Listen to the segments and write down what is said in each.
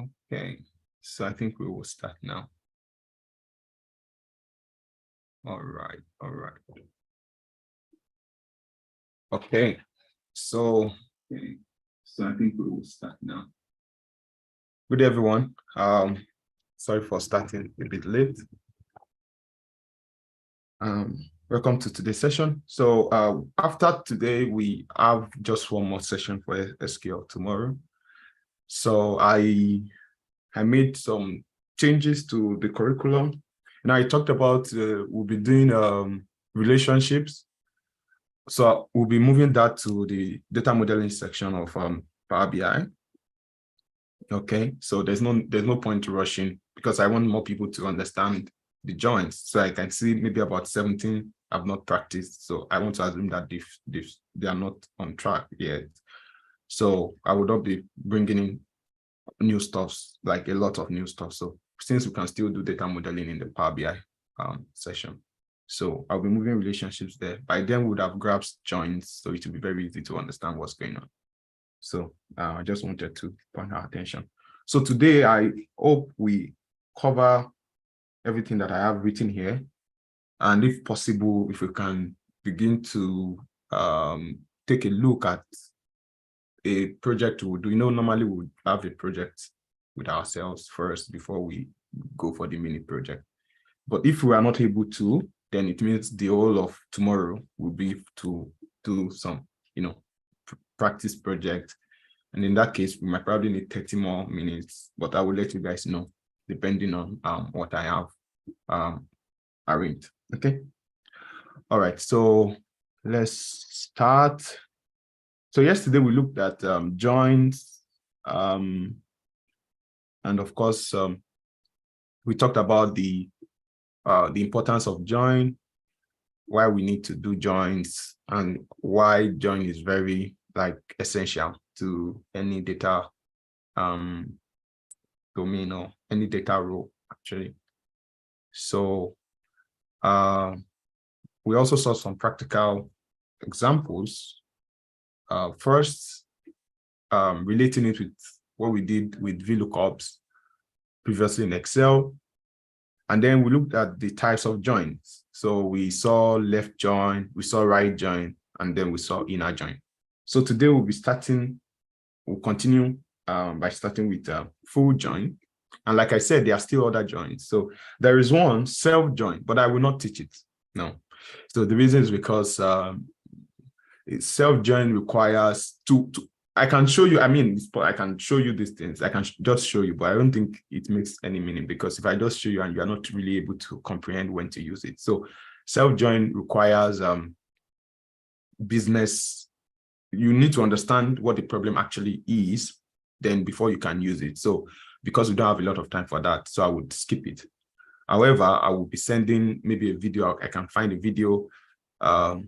Okay, so I think we will start now. All right. Okay, so I think we will start now. Good day, everyone. Sorry for starting a bit late. Welcome to today's session. So after today, we have just one more session for SQL tomorrow. So I made some changes to the curriculum. And I talked about we'll be doing relationships. So we'll be moving that to the data modeling section of Power BI. Okay, so there's no point rushing because I want more people to understand the joins. So I can see maybe about 17 have not practiced. So I want to assume that they are not on track yet. So I would not be bringing in new stuffs, like a lot of new stuff. So since we can still do data modeling in the Power BI session. So I'll be moving relationships there. By then we would have grasped joins, so it will be very easy to understand what's going on. So I just wanted to point our attention. So today I hope we cover everything that I have written here. And if possible, if we can begin to take a look at a project we do. Normally we would have a project with ourselves first before we go for the mini project. But if we are not able to, then it means the whole of tomorrow will be to do some, practice project. And in that case, we might probably need 30 more minutes, but I will let you guys know, depending on what I have arranged. Okay. All right. So let's start. So yesterday we looked at joins, and of course, we talked about the importance of join, why we need to do joins, and why join is very essential to any data domain or any data role actually. So we also saw some practical examples. First, relating it with what we did with VLOOKUPs previously in Excel. And then we looked at the types of joins. So we saw left join, we saw right join, and then we saw inner join. So today we'll continue by starting with full join. And like I said, there are still other joins. So there is one self join, but I will not teach it. No. So the reason is because self join requires I can show you, I can show you these things. I can just show you, but I don't think it makes any meaning because if I just show you and you're not really able to comprehend when to use it. So self-join requires business. You need to understand what the problem actually is, then before you can use it. So because we don't have a lot of time for that, so I would skip it. However, I will be sending maybe a video. I can find a video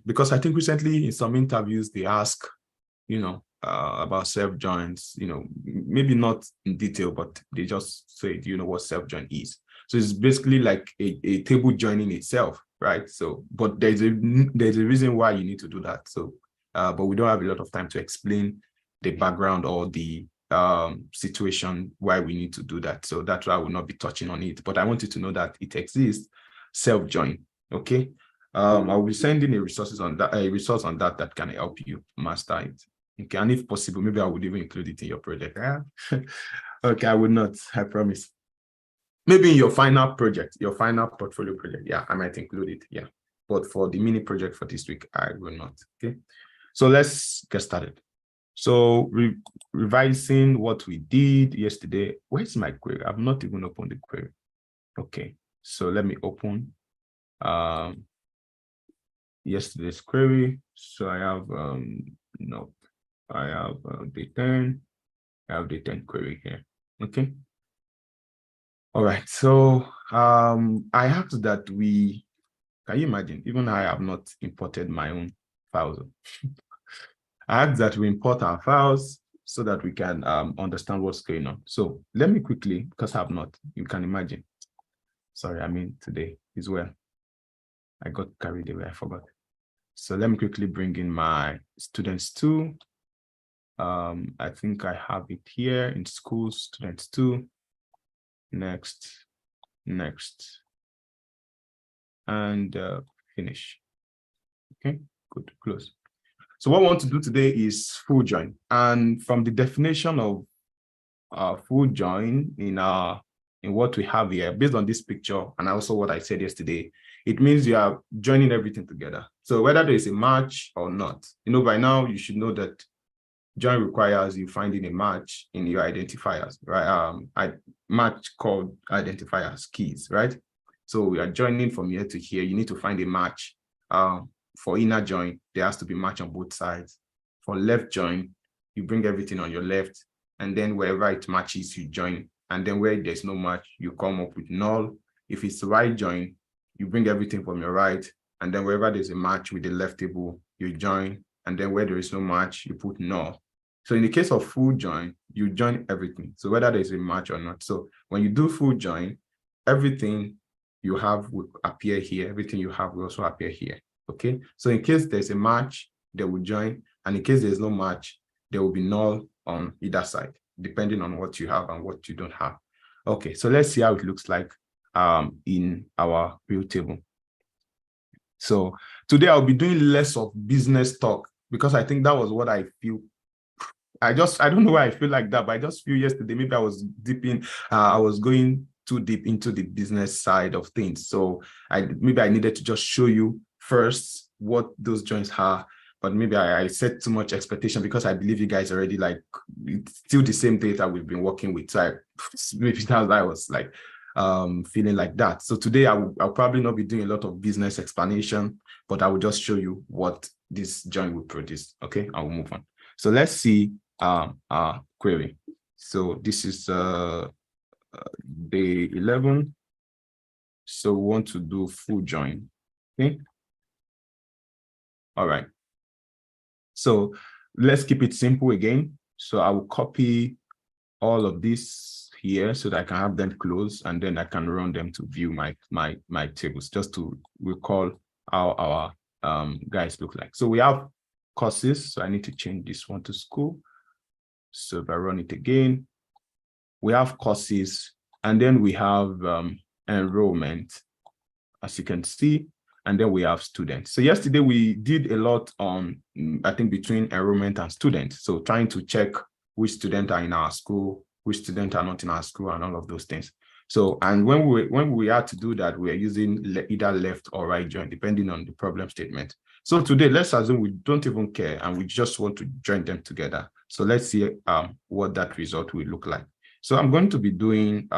because I think recently in some interviews, they ask, about self-joins, maybe not in detail, but they just say, do you know what self-join is? So it's basically like a table joining itself, right? So, but there's a reason why you need to do that. So, but we don't have a lot of time to explain the background or the situation why we need to do that. So that's why I will not be touching on it. But I want you to know that it exists, self-join. Okay. I'll be sending a resource on that that can help you master it. Okay, and if possible, maybe I would even include it in your project. Okay, I would not, I promise. Maybe in your final project, your final portfolio project, yeah, I might include it, yeah. But for the mini project for this week, I will not, okay? So let's get started. So revising what we did yesterday. Where's my query? I've not even opened the query. Okay, so let me open yesterday's query. So I have, no. I have the 10. I have the 10 query here. Okay. All right. So I asked that can you imagine? Even I have not imported my own files. I asked that we import our files so that we can understand what's going on. So let me quickly, because I have not, you can imagine. Sorry, today is well. I got carried away, I forgot. So let me quickly bring in my students too. I think I have it here in schools, students 2. Next, and finish. Okay, good, close. So what I want to do today is full join. And from the definition of full join in what we have here, based on this picture, and also what I said yesterday, it means you are joining everything together. So whether there is a match or not, by now you should know that join requires you finding a match in your identifiers, right? Match called identifiers keys, right? So we are joining from here to here. You need to find a match. For inner join, there has to be match on both sides. For left join, you bring everything on your left, and then wherever it matches, you join. And then where there's no match, you come up with null. If it's right join, you bring everything from your right, and then wherever there's a match with the left table, you join. And then where there is no match, you put null. So in the case of full join, you join everything. So whether there's a match or not. So when you do full join, everything you have will appear here. Everything you have will also appear here. Okay. So in case there's a match, they will join. And in case there's no match, there will be null on either side, depending on what you have and what you don't have. Okay. So let's see how it looks like in our real table. So today I'll be doing less of business talk because I think that was what I feel. I don't know why I feel like that, but I just feel yesterday, maybe I was I was going too deep into the business side of things. So maybe I needed to just show you first what those joins are, but maybe I set too much expectation because I believe you guys already like, it's still the same data we've been working with. So maybe that's why I was like, feeling like that. So today I'll probably not be doing a lot of business explanation, but I will just show you what this join will produce. Okay, I will move on. So let's see our query. So this is day 11. So we want to do full join. Okay. All right. So let's keep it simple again. So I will copy all of this here so that I can have them close, and then I can run them to view my tables, just to recall how our guys look like. So we have courses. So I need to change this one to school. So if I run it again, we have courses, and then we have enrollment, as you can see, and then we have students. So yesterday we did a lot on, I think, between enrollment and students. So trying to check which students are in our school, which students are not in our school, and all of those things. So, and when we had to do that, we are using either left or right join, depending on the problem statement. So today, let's assume we don't even care and we just want to join them together. So let's see what that result will look like. So I'm going to be doing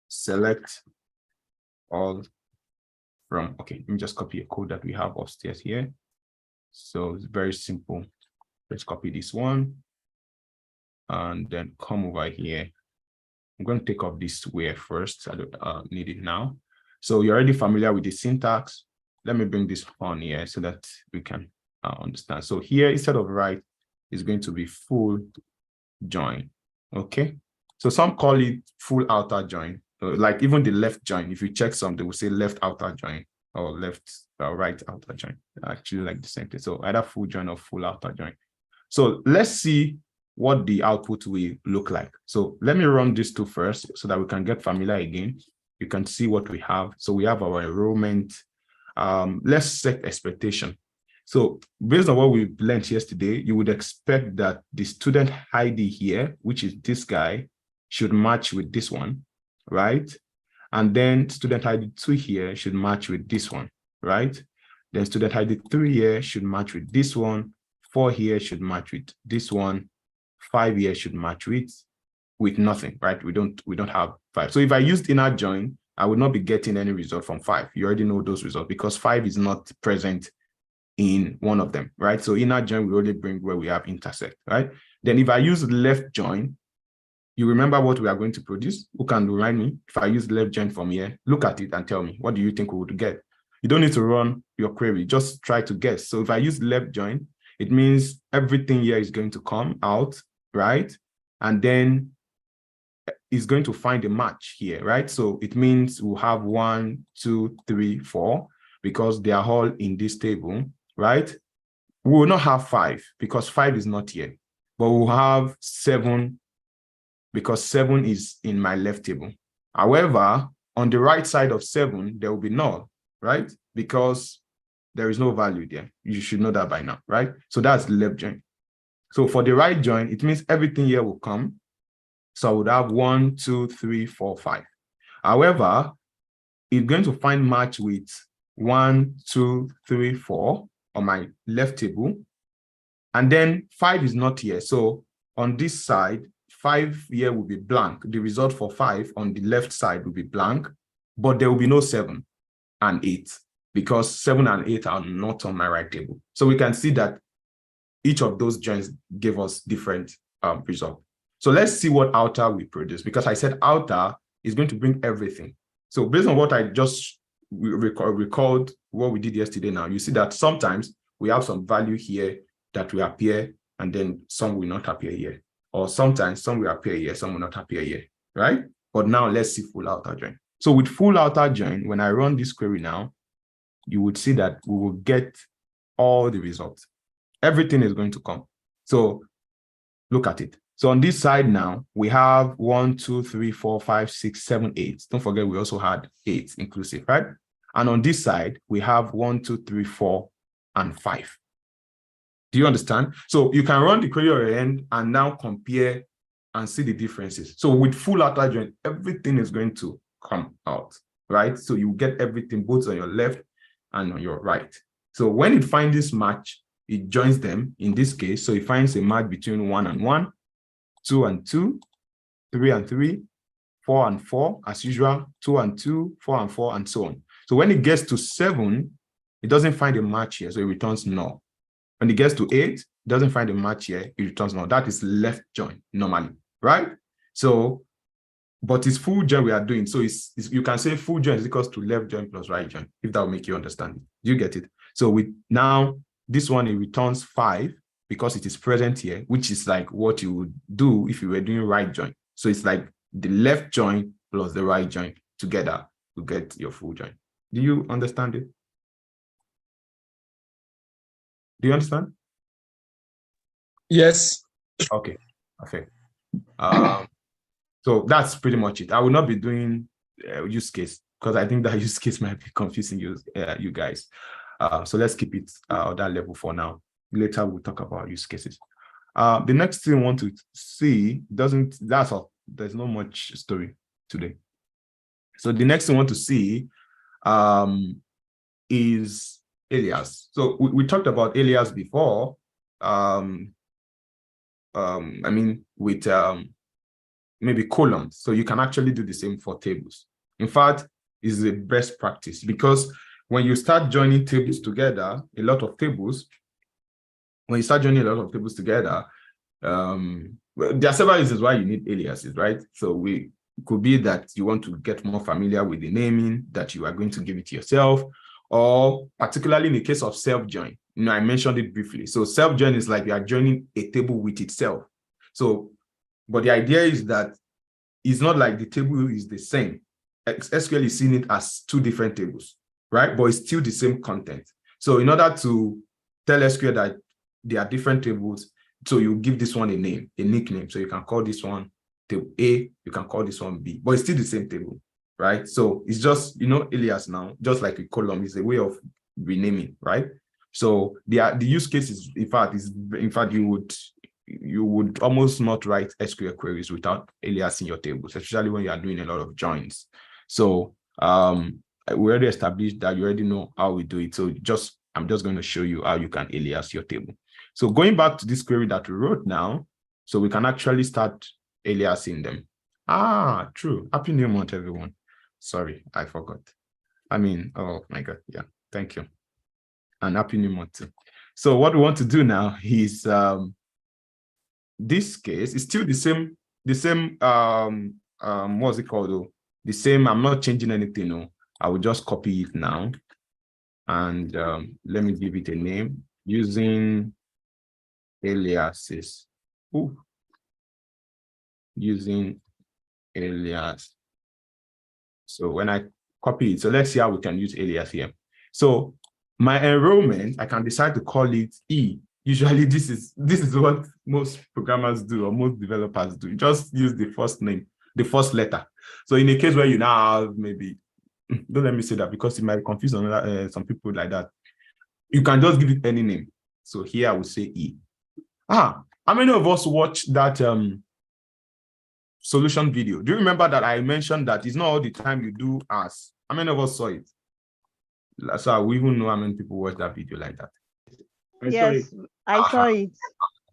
select all from, okay, let me just copy a code that we have upstairs here. So it's very simple. Let's copy this one and then come over here. I'm going to take off this where first. I don't need it now. So you're already familiar with the syntax. Let me bring this on here so that we can understand. So here, instead of right, is going to be full join. Okay. So some call it full outer join. Like even the left join, if you check some, they will say left outer join or left right outer join. Actually, like the same thing. So either full join or full outer join. So let's see what the output will look like. So let me run these two first so that we can get familiar again. You can see what we have. So we have our enrollment. Let's set expectation. So based on what we learned yesterday, you would expect that the student ID here, which is this guy, should match with this one, right? And then student ID 2 here should match with this one, right? Then student ID 3 here should match with this one. 4 here should match with this one. 5 here should match with nothing, right? We don't have 5. So if I used inner join, I would not be getting any result from 5. You already know those results because 5 is not present in one of them, right? So inner join will only bring where we have intersect, right? Then if I use left join, you remember what we are going to produce? Who can remind me? If I use left join from here, look at it and tell me, what do you think we would get? You don't need to run your query, just try to guess. So if I use left join, it means everything here is going to come out, right? And then it's going to find a match here, right? So it means we'll have 1, 2, 3, 4, because they are all in this table, right? We will not have 5 because 5 is not here, but we'll have 7 because 7 is in my left table. However, on the right side of 7, there will be null, right? Because there is no value there. You should know that by now, right? So that's the left join. So for the right join, it means everything here will come. So I would have 1, 2, 3, 4, 5. However, it's going to find match with 1, 2, 3, 4 on my left table. And then 5 is not here. So on this side, 5 here will be blank. The result for 5 on the left side will be blank, but there will be no 7 and 8 because 7 and 8 are not on my right table. So we can see that each of those joins gave us different results. So let's see what outer we produce, because I said outer is going to bring everything. So based on what I just recalled what we did yesterday now, you see that sometimes we have some value here that will appear, and then some will not appear here. Or sometimes some will appear here, some will not appear here, right? But now let's see full outer join. So with full outer join, when I run this query now, you would see that we will get all the results. Everything is going to come. So look at it. So on this side now, we have 1, 2, 3, 4, 5, 6, 7, 8. Don't forget, we also had 8 inclusive, right? And on this side, we have 1, 2, 3, 4, and 5. Do you understand? So you can run the query on your end and now compare and see the differences. So with full outer join, everything is going to come out, right? So you get everything both on your left and on your right. So when it finds this match, it joins them in this case. So it finds a match between 1 and 1, 2 and 2, 3 and 3, 4 and 4, as usual, 2 and 2, 4 and 4, and so on. So when it gets to 7, it doesn't find a match here, so it returns null. When it gets to 8, it doesn't find a match here, it returns null. That is left join normally, right? So, but it's full join we are doing. So you can say full join is equals to left join plus right join, if that will make you understand. Do you get it? So with now, this one, it returns 5 because it is present here, which is like what you would do if you were doing right join. So it's like the left join plus the right join together to get your full join. Do you understand it? Do you understand? Yes. Okay, perfect. So that's pretty much it. I will not be doing use case because I think that use case might be confusing you guys. So let's keep it at that level for now. Later, we'll talk about use cases. The next thing I want to see that's all. There's not much story today. So the next thing I want to see is alias. So we talked about alias before. I mean, with maybe columns. So you can actually do the same for tables. In fact, it's the best practice because when you start joining tables together, when you start joining a lot of tables together, well, there are several reasons why you need aliases, right? So it could be that you want to get more familiar with the naming that you are going to give it yourself, or particularly in the case of self-join. I mentioned it briefly. So self-join is like you are joining a table with itself. So, but the idea is that it's not like the table is the same. SQL is seeing it as 2 different tables, right? But it's still the same content. So in order to tell SQL that they are different tables, so you give this one a name, a nickname. So you can call this one table A, you can call this one B, but it's still the same table, right? So it's just, alias now, just like a column is a way of renaming, right? So the use case is, in fact, you would almost not write SQL queries without alias in your tables, especially when you are doing a lot of joins. So we already established that you already know how we do it. So I'm just going to show you how you can alias your table. So going back to this query that we wrote now, so we can actually start aliasing them. True. Happy New Month, everyone. Sorry, I forgot. Oh my God. Yeah, thank you. And Happy New Month too. So what we want to do now is this case is still the same, what's it called though? The same, I'm not changing anything. No, I will just copy it now. And let me give it a name using aliases. Using alias. So when I copy it, so let's see how we can use alias here. So My enrollment, I can decide to call it E. Usually this is what most programmers do, or most developers do. Just use the first name, the first letter. So in a case where you now have maybe, don't let me say that because it might confuse some people like that. You can just give it any name. So here I would say E. How many of us watched that solution video? Do you remember that I mentioned that it's not all the time you do as? How many of us saw it? So we even know how many people watched that video like that. Yes, I saw it.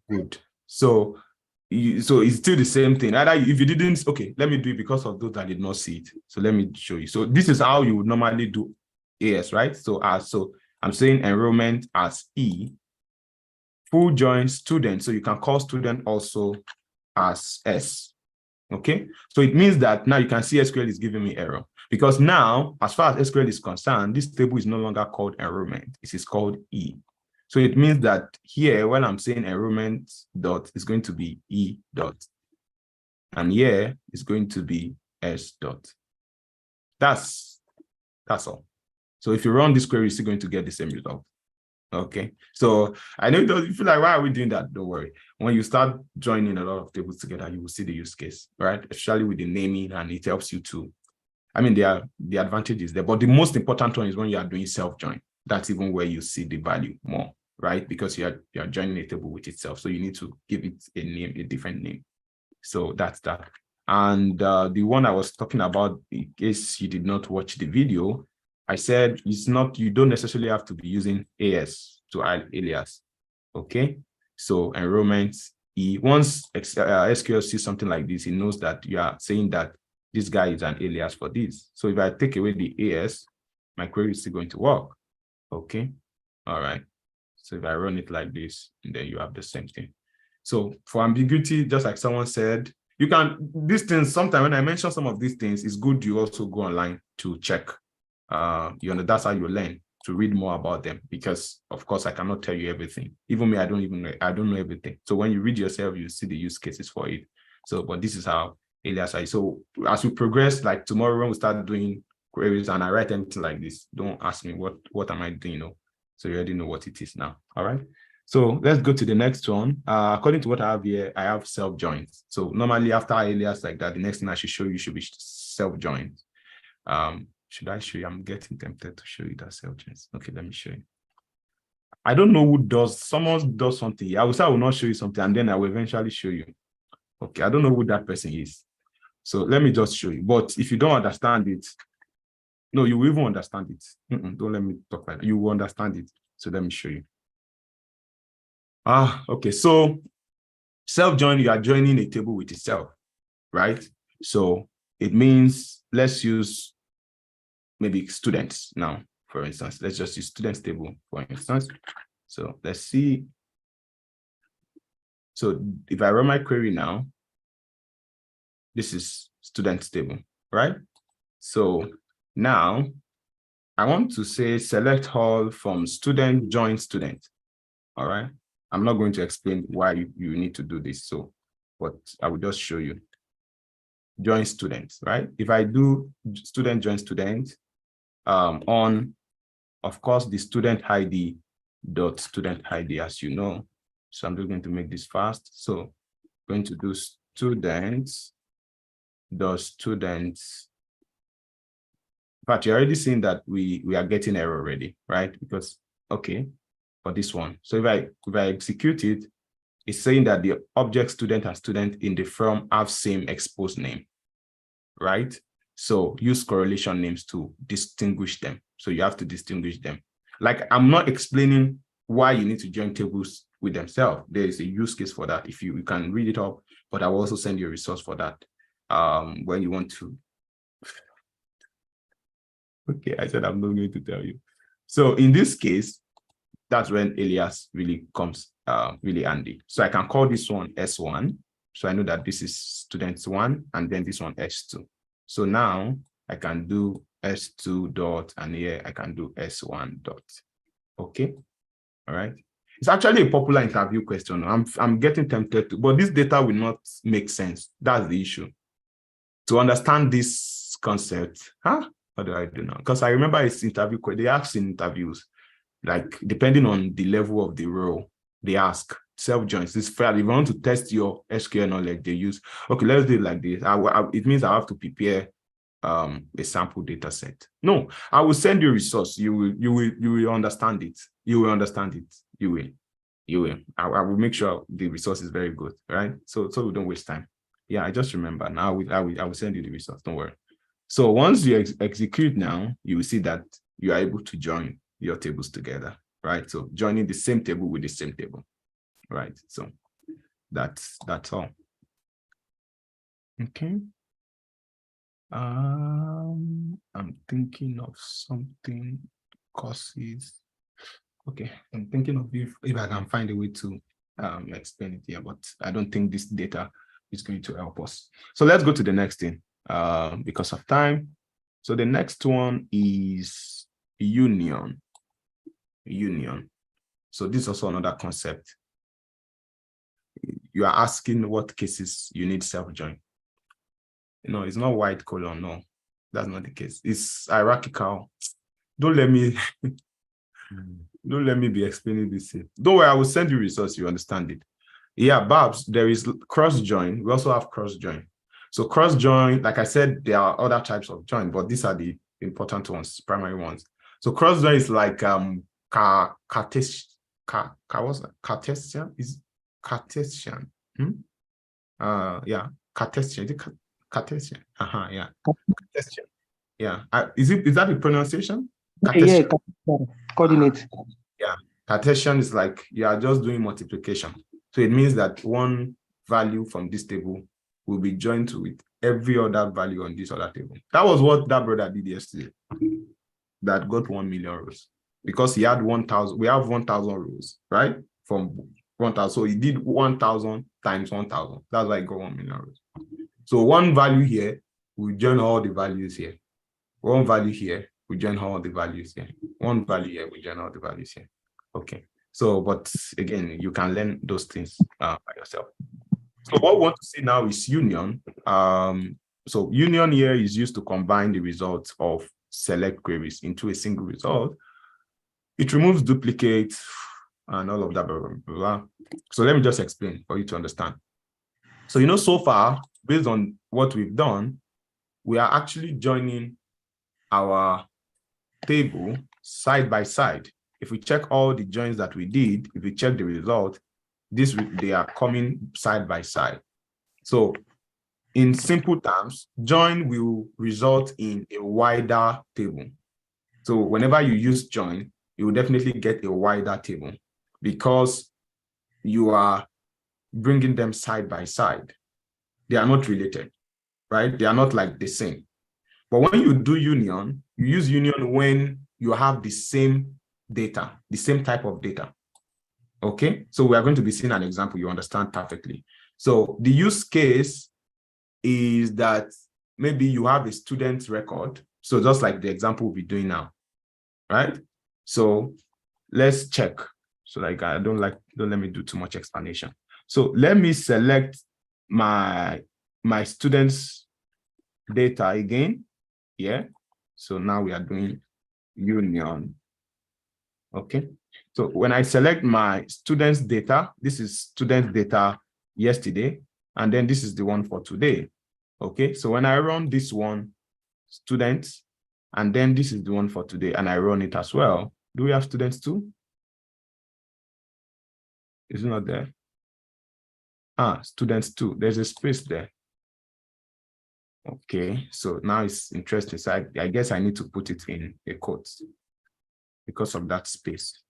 Good. So it's still the same thing. Either if you didn't, okay, let me do it because of those that did not see it. So let me show you. So this is how you would normally do AS, right? So I'm saying enrollment as E, full join student. So you can call student also as S. Okay. So it means that now you can see SQL is giving me error because now, as far as SQL is concerned, this table is no longer called enrollment. It is called E. So it means that here, when I'm saying enrollment dot, it's going to be E dot. And here is going to be S dot. That's all. So if you run this query, you're still going to get the same result. Okay. So I know you feel like, why are we doing that? Don't worry. When you start joining a lot of tables together, you will see the use case, right? Especially with the naming, and it helps you to, I mean, the advantage is there, but the most important one is when you are doing self-join. That's even where you see the value more, right? Because you are joining a table with itself. So you need to give it a name, a different name. So that's that. And the one I was talking about, in case you did not watch the video, I said it's not, you don't necessarily have to be using AS to alias. Okay. So enrollment E, once SQL sees something like this, it knows that you are saying that this guy is an alias for this. So if I take away the AS, my query is still going to work. Okay. All right. So if I run it like this, and then you have the same thing. So for ambiguity, just like someone said, you can, these things, sometimes when I mention some of these things, it's good you also go online to check. That's how you learn, to read more about them, because of course I cannot tell you everything. Even me, I don't know everything. So when you read yourself, you see the use cases for it. So, but this is how alias are. So as we progress, like tomorrow when we start doing queries and I write anything like this, don't ask me what am I doing, So you already know what it is now. All right. So let's go to the next one. According to what I have here, I have self-joins. So normally after alias like that, the next thing I should show you should be self-joins. Should I show you? I'm getting tempted to show you that self-joins. Okay, let me show you. I don't know who does, someone does something. I will say I will not show you something and then I will eventually show you. Okay, I don't know who that person is. So let me just show you. But if you don't understand it, no, you will even understand it. Don't let me talk like that. You will understand it. So let me show you. Okay, so self-join, you are joining a table with itself, right? So it means, let's use maybe students now, for instance. Let's just use students table, for instance. So let's see. So if I run my query now, this is students table, right? So now I want to say select all from student, join student, all right? I'm not going to explain why you need to do this, but I will just show you. Join students, right? If I do student join student on, of course, the student ID dot student ID, as you know. So I'm just going to make this fast. So going to do students dot students. But you're already seeing that we are getting error already, right? Because okay, for this one. So if I execute it, it's saying that the object student and student in the form have same expose name, right? So use correlation names to distinguish them. So you have to distinguish them. Like, I'm not explaining why you need to join tables with themselves. There is a use case for that. If you can read it up, but I will also send you a resource for that when you want to. Okay, I said I'm not going to tell you. So in this case, that's when alias really comes really handy. So I can call this one S1. So I know that this is students 1, and then this one S2. So now I can do S2 dot, and here I can do S1 dot. Okay. All right. It's actually a popular interview question. I'm getting tempted to, but this data will not make sense. That's the issue. To understand this concept, what do I do now? Because I remember it's interview, they ask in interviews, like depending on the level of the role, they ask self-joins. This fair. If you want to test your SQL knowledge, they use, okay, let's do it like this. It means I have to prepare a sample data set. No, I will send you a resource. You will understand it. You will understand it. You will. I will make sure the resource is very good, right? So we don't waste time. Yeah, I just remember now. I will send you the resource. Don't worry. So once you execute now, you will see that you are able to join your tables together, right? So joining the same table with the same table, right? So that's all. Okay. I'm thinking of something, courses. Okay, I'm thinking of if I can find a way to explain it here, but I don't think this data is going to help us. So let's go to the next thing because of time. So the next one is union. Union. So this is also another concept. You are asking what cases you need self-join. No, it's not white colon. No, that's not the case. It's hierarchical. Don't let me be explaining this here. Don't worry, I will send you resource, you understand it. Yeah, Babs, there is cross-join. We also have cross-join. So cross-join, like I said, there are other types of join, but these are the important ones, primary ones. So cross-join is like Cartesian. Is Cartesian. Yeah, Cartesian. Is it Cartesian? Yeah. Cartesian. Yeah. Is that the pronunciation? Cartesian. Yeah, coordinates. Yeah. Cartesian is like you are just doing multiplication. So it means that one value from this table will be joined to it every other value on this other table. That was what that brother did yesterday. That got 1 million rows because he had 1,000. We have 1,000 rows, right? From 1,000. So he did 1,000 times 1,000. That's why he got 1 million rows. So one value here will join all the values here. One value here we join all the values here. One value here we join all the values here. Okay. So, but again, you can learn those things by yourself. So what we want to see now is union. So union here is used to combine the results of select queries into a single result. It removes duplicates and all of that, blah, blah, blah. So let me just explain for you to understand. So, so far, based on what we've done, we are actually joining our table side by side. If we check all the joins that we did, if we check the result, they are coming side by side. So in simple terms, join will result in a wider table. So whenever you use join, you will definitely get a wider table because you are bringing them side by side. They are not related, right? They are not like the same. But when you do union, you use union when you have the same data, the same type of data. Okay, so we are going to be seeing an example you understand perfectly. So the use case is that maybe you have a student record. So just like the example we'll be doing now, right? So let's check. So like don't let me do too much explanation. So let me select my students' data again. Yeah. So now we are doing union. Okay. So when I select my students' data, this is students' data yesterday, and then this is the one for today. Okay. So when I run this one, students, and then this is the one for today, and I run it as well. Do we have students too? Is it not there? Students too. There's a space there. Okay. So now it's interesting. So I guess I need to put it in a quote because of that space.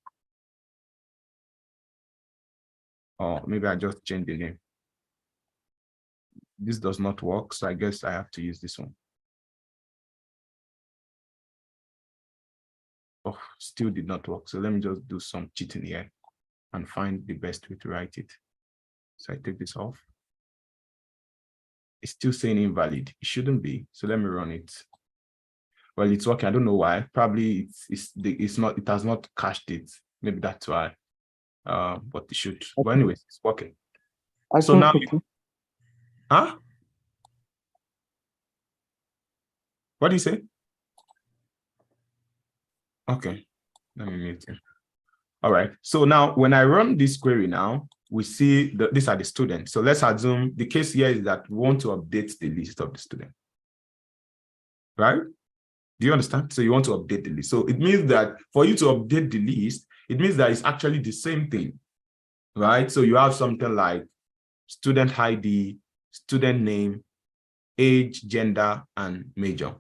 Or maybe I just change the name. This does not work, so I guess I have to use this one. Oh, still did not work. So let me just do some cheating here and find the best way to write it. So I take this off. It's still saying invalid. It shouldn't be. So let me run it. Well, it's working. I don't know why. Probably it's not. It has not cached it. Maybe that's why. But it should. Okay. But anyways, it's working. So now, huh? What do you say? Okay, let me mute it. All right. So now when I run this query now, we see that these are the students. So let's assume the case here is that we want to update the list of the student. Right? Do you understand? So you want to update the list. So it means that for you to update the list, it means that it's actually the same thing. Right? So you have something like student ID, student name, age, gender, and major.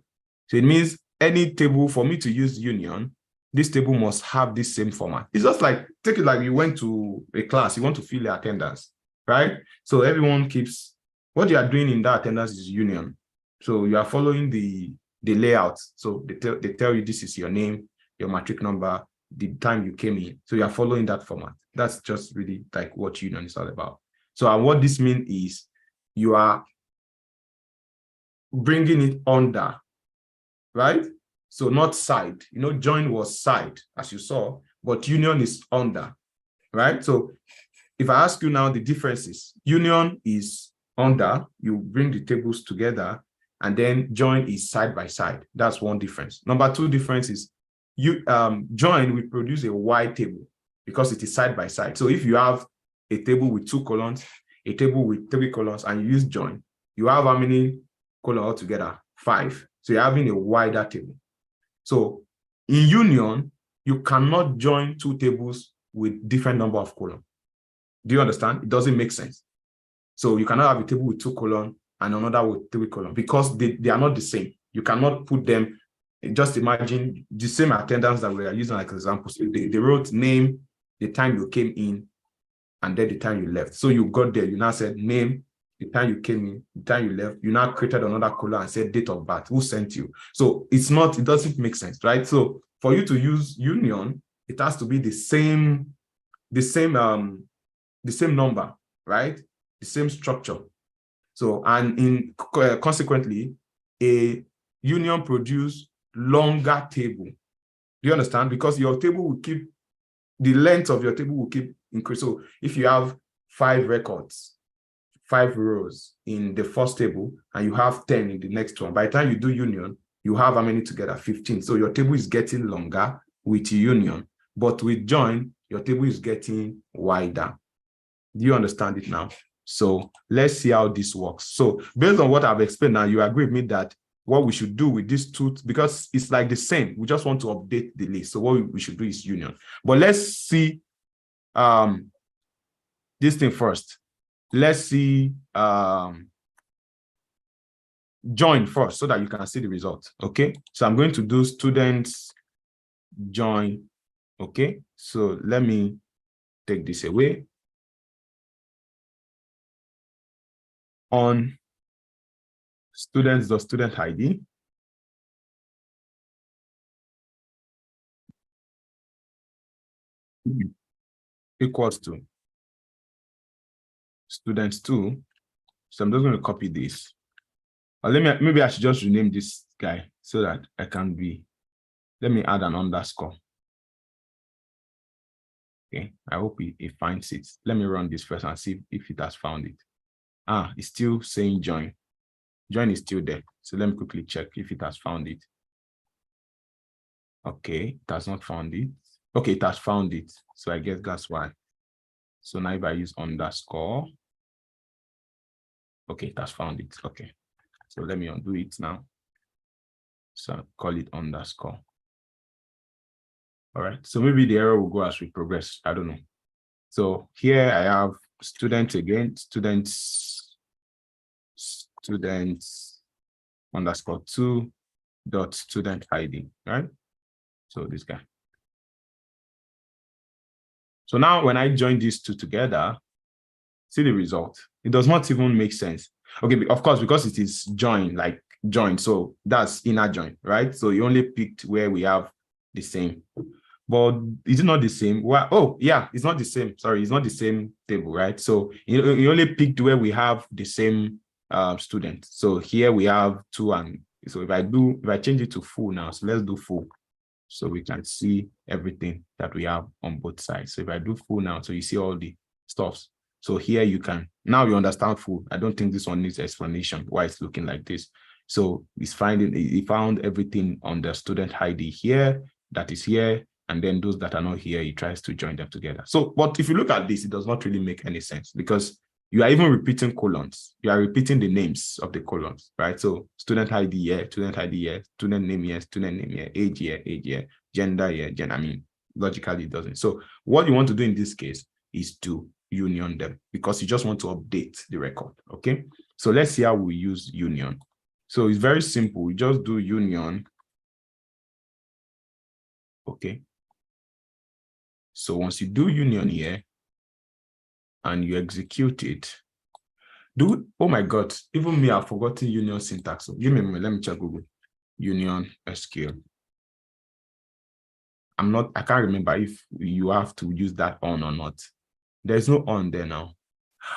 So it means any table for me to use union, this table must have this same format. It's just like, take it like you went to a class, you want to fill the attendance, right? So everyone keeps, what you are doing in that attendance is union. So you are following the layout. So they tell you this is your name, your matric number, the time you came in. So you are following that format. That's just really like what union is all about. So what this means is you are bringing it under, right? So not side, join was side as you saw, but union is under, right? So if I ask you now the differences, union is under, you bring the tables together, and then join is side by side. That's one difference. Number two difference is join will produce a Y table because it is side by side. So if you have a table with 2 columns, a table with 3 columns, and you use join, you have how many columns altogether? 5. So you're having a wider table. So in union, you cannot join 2 tables with different number of columns. Do you understand? It doesn't make sense. So you cannot have a table with 2 columns and another with 3 columns because they are not the same. You cannot put them, just imagine the same attendance that we are using like examples. They wrote name, the time you came in, and then the time you left. So you got there, you now said name, the time you came in, the time you left, you now created another column and said date of birth, who sent you. So it doesn't make sense, right? So for you to use union, it has to be the same number, right? The same structure. So, and consequently, a union produce longer table. Do you understand? Because your table will keep, the length of your table will keep increase. So if you have 5 records, 5 rows in the first table, and you have 10 in the next one, by the time you do union, you have how many together? 15. So your table is getting longer with union, but with join, your table is getting wider. Do you understand it now? So let's see how this works. So based on what I've explained now, you agree with me that what we should do with these two, because it's like the same, we just want to update the list. So what we should do is union. But let's see this thing first. Let's see join first so that you can see the result. Okay, so I'm going to do students join. Okay, so let me take this away. On students, the student ID. Equals to students 2. So I'm just going to copy this. Or maybe I should just rename this guy so that I can be, let me add an underscore. Okay, I hope it finds it. Let me run this first and see if it has found it. It's still saying join. Join is still there. So let me quickly check if it has found it. Okay, it has not found it. Okay, it has found it. So I guess that's why. So now if I use underscore, okay, it has found it. Okay, so let me undo it now. So call it underscore. All right, so maybe the error will go as we progress. I don't know. So here I have students again, students underscore 2 dot student ID, right? So this guy. So now when I join these two together, see the result. It does not even make sense. Okay, of course, because it is join, like join. So that's inner join, right? So you only picked where we have the same. But is it not the same? Well, oh, yeah, it's not the same. Sorry, it's not the same table, right? So you only picked where we have the same student. So here we have 2, and so if I change it to full now, so let's do full. So we can see everything that we have on both sides. So if I do full now, so you see all the stuffs. So here you can, now you understand full. I don't think this one needs explanation why it's looking like this. So he found everything on the student ID here, that is here, And then those that are not here, he tries to join them together. So, but if you look at this, it does not really make any sense because you are even repeating columns. You are repeating the names of the columns, right? So student ID here, student ID here, student name here, student name here, age here, gender here, gender. I mean, logically it doesn't. So what you want to do in this case is to union them because you just want to update the record, okay? So let's see how we use union. So it's very simple. We just do union, okay? So once you do union here and you execute it, oh my God, even me, I've forgotten union syntax. So give me a moment, let me check Google. Union SQL. I can't remember if you have to use that on or not. There's no on there now.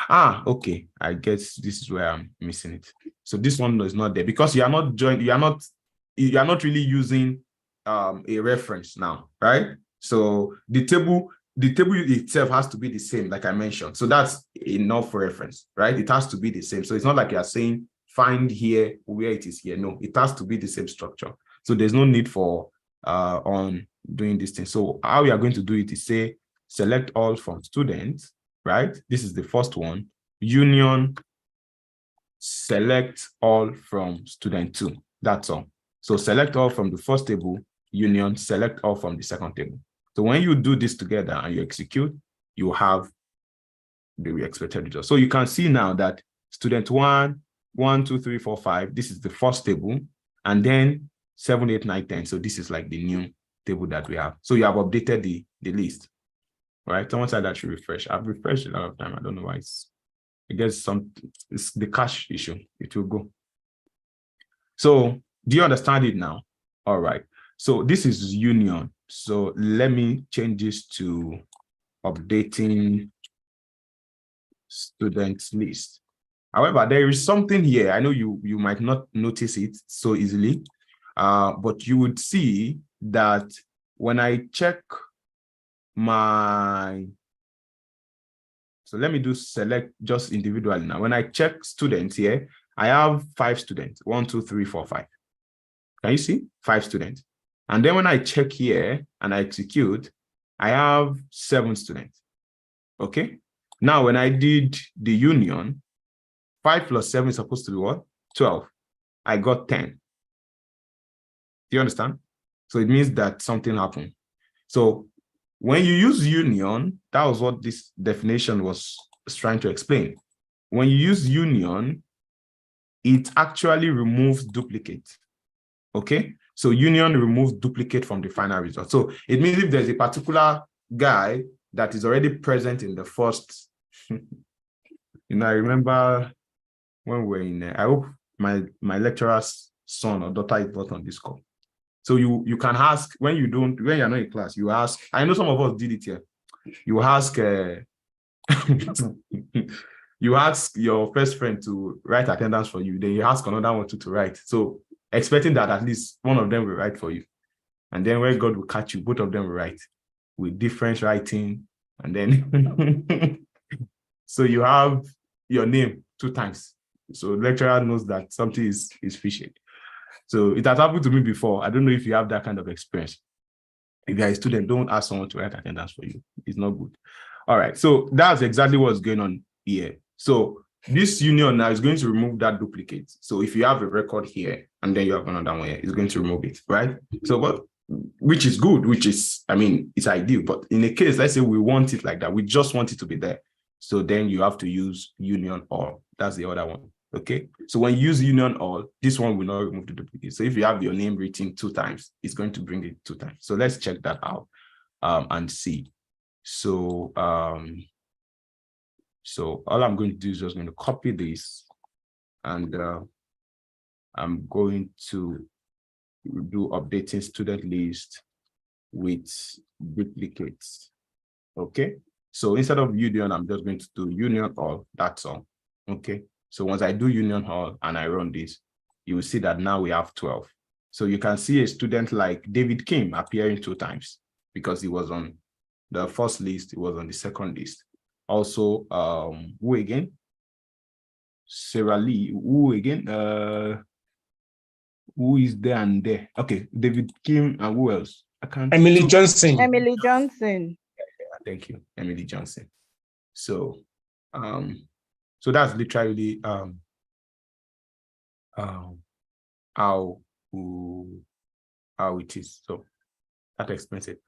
Ah, okay. I guess this is where I'm missing it. So this one is not there because you are not really using a reference now, right? So the table itself has to be the same, like I mentioned. So that's enough for reference, right? It has to be the same. So it's not like you're saying find here where it is here. No, it has to be the same structure. So there's no need for on doing this thing. So how we are going to do it is say select all from students, right? This is the first one. Union select all from student 2. That's all. So select all from the first table, union select all from the second table. So when you do this together and you execute, you have the expected result. So you can see now that student 1, 1, 2, 3, 4, 5, this is the first table, and then 7, 8, 9, 10. So this is like the new table that we have. So you have updated the list, right? Someone said that should refresh. I've refreshed a lot of time. I don't know why I guess it's the cache issue. It will go. So do you understand it now? All right. So this is union. So let me change this to updating students list. However, there is something here. I know you might not notice it so easily, but you would see that when I check so let me do select just individually now. When I check students here, I have 5 students, 1, 2, 3, 4, 5. Can you see? 5 students. And then when I check here and I execute, I have 7 students. Okay. Now, when I did the union, 5 plus 7 is supposed to be what? 12. I got 10. Do you understand? So it means that something happened. So when you use union, that was what this definition was trying to explain. When you use union, it actually removes duplicate. Okay? So union removes duplicate from the final result. So it means if there's a particular guy that is already present in the first, I remember when we were in, I hope my lecturer's son or daughter is not on this call. So you can ask when you're not in class, you ask, I know some of us did it here. You ask, you ask your first friend to write attendance for you, then you ask another one to write. So expecting that at least one of them will write for you. And then when God will catch you, both of them will write with different writing. And then, so you have your name 2 times. So lecturer knows that something is fishy. So it has happened to me before. I don't know if you have that kind of experience. If you're a student, don't ask someone to write attendance for you. It's not good. All right. So that's exactly what's going on here. So this union now is going to remove that duplicate. So if you have a record here and then you have another one here, it's going to remove it, right? So which is good, it's ideal. But in a case, let's say we want it like that, we just want it to be there. So then you have to use union all. That's the other one. Okay. So when you use union all, this one will not remove the duplicate. So if you have your name written 2 times, it's going to bring it 2 times. So let's check that out and see. So so all I'm going to do is just going to copy this, and I'm going to do updating student list with duplicates. Okay. So instead of union, I'm just going to do union all. That's all. Okay. So once I do union all and I run this, you will see that now we have 12. So you can see a student like David Kim appearing 2 times because he was on the first list, he was on the second list. Also, who again? Sarah Lee. Who again? Who is there and there? Okay, David Kim and who else? Account Emily two. Johnson. Emily Johnson. Thank you, Emily Johnson. So so that's literally how it is. So that explains it.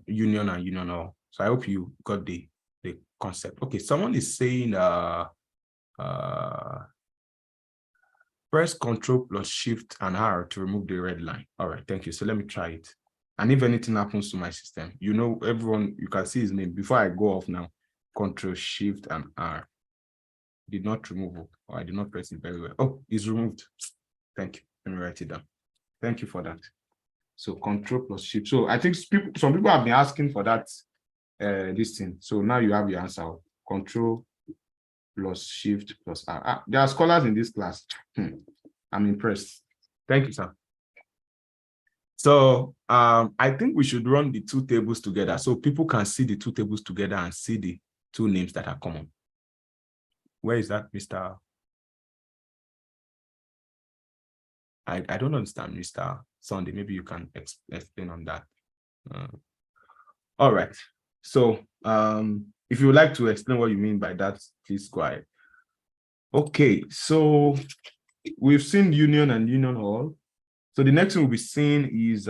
Union and union all. So I hope you got the concept. Okay, someone is saying press Ctrl plus Shift and R to remove the red line. All right, thank you. So let me try it. And if anything happens to my system, you know, everyone, you can see his name. Before I go off now, Ctrl Shift and R. Did not remove it, or I did not press it very well. Oh, it's removed. Thank you. Let me write it down. Thank you for that. So Ctrl plus Shift. So I think some people have been asking for that this thing. So now you have your answer. Ctrl plus Shift plus R. There are scholars in this class. I'm impressed. Thank you, sir. So I think we should run the two tables together so people can see the two tables together and see the two names that are common. Where is that, Mr.? I don't understand, Mr. Sunday. Maybe you can explain on that. All right. So if you would like to explain what you mean by that, please go ahead. Okay, so we've seen union and union all. So the next thing we'll be seeing is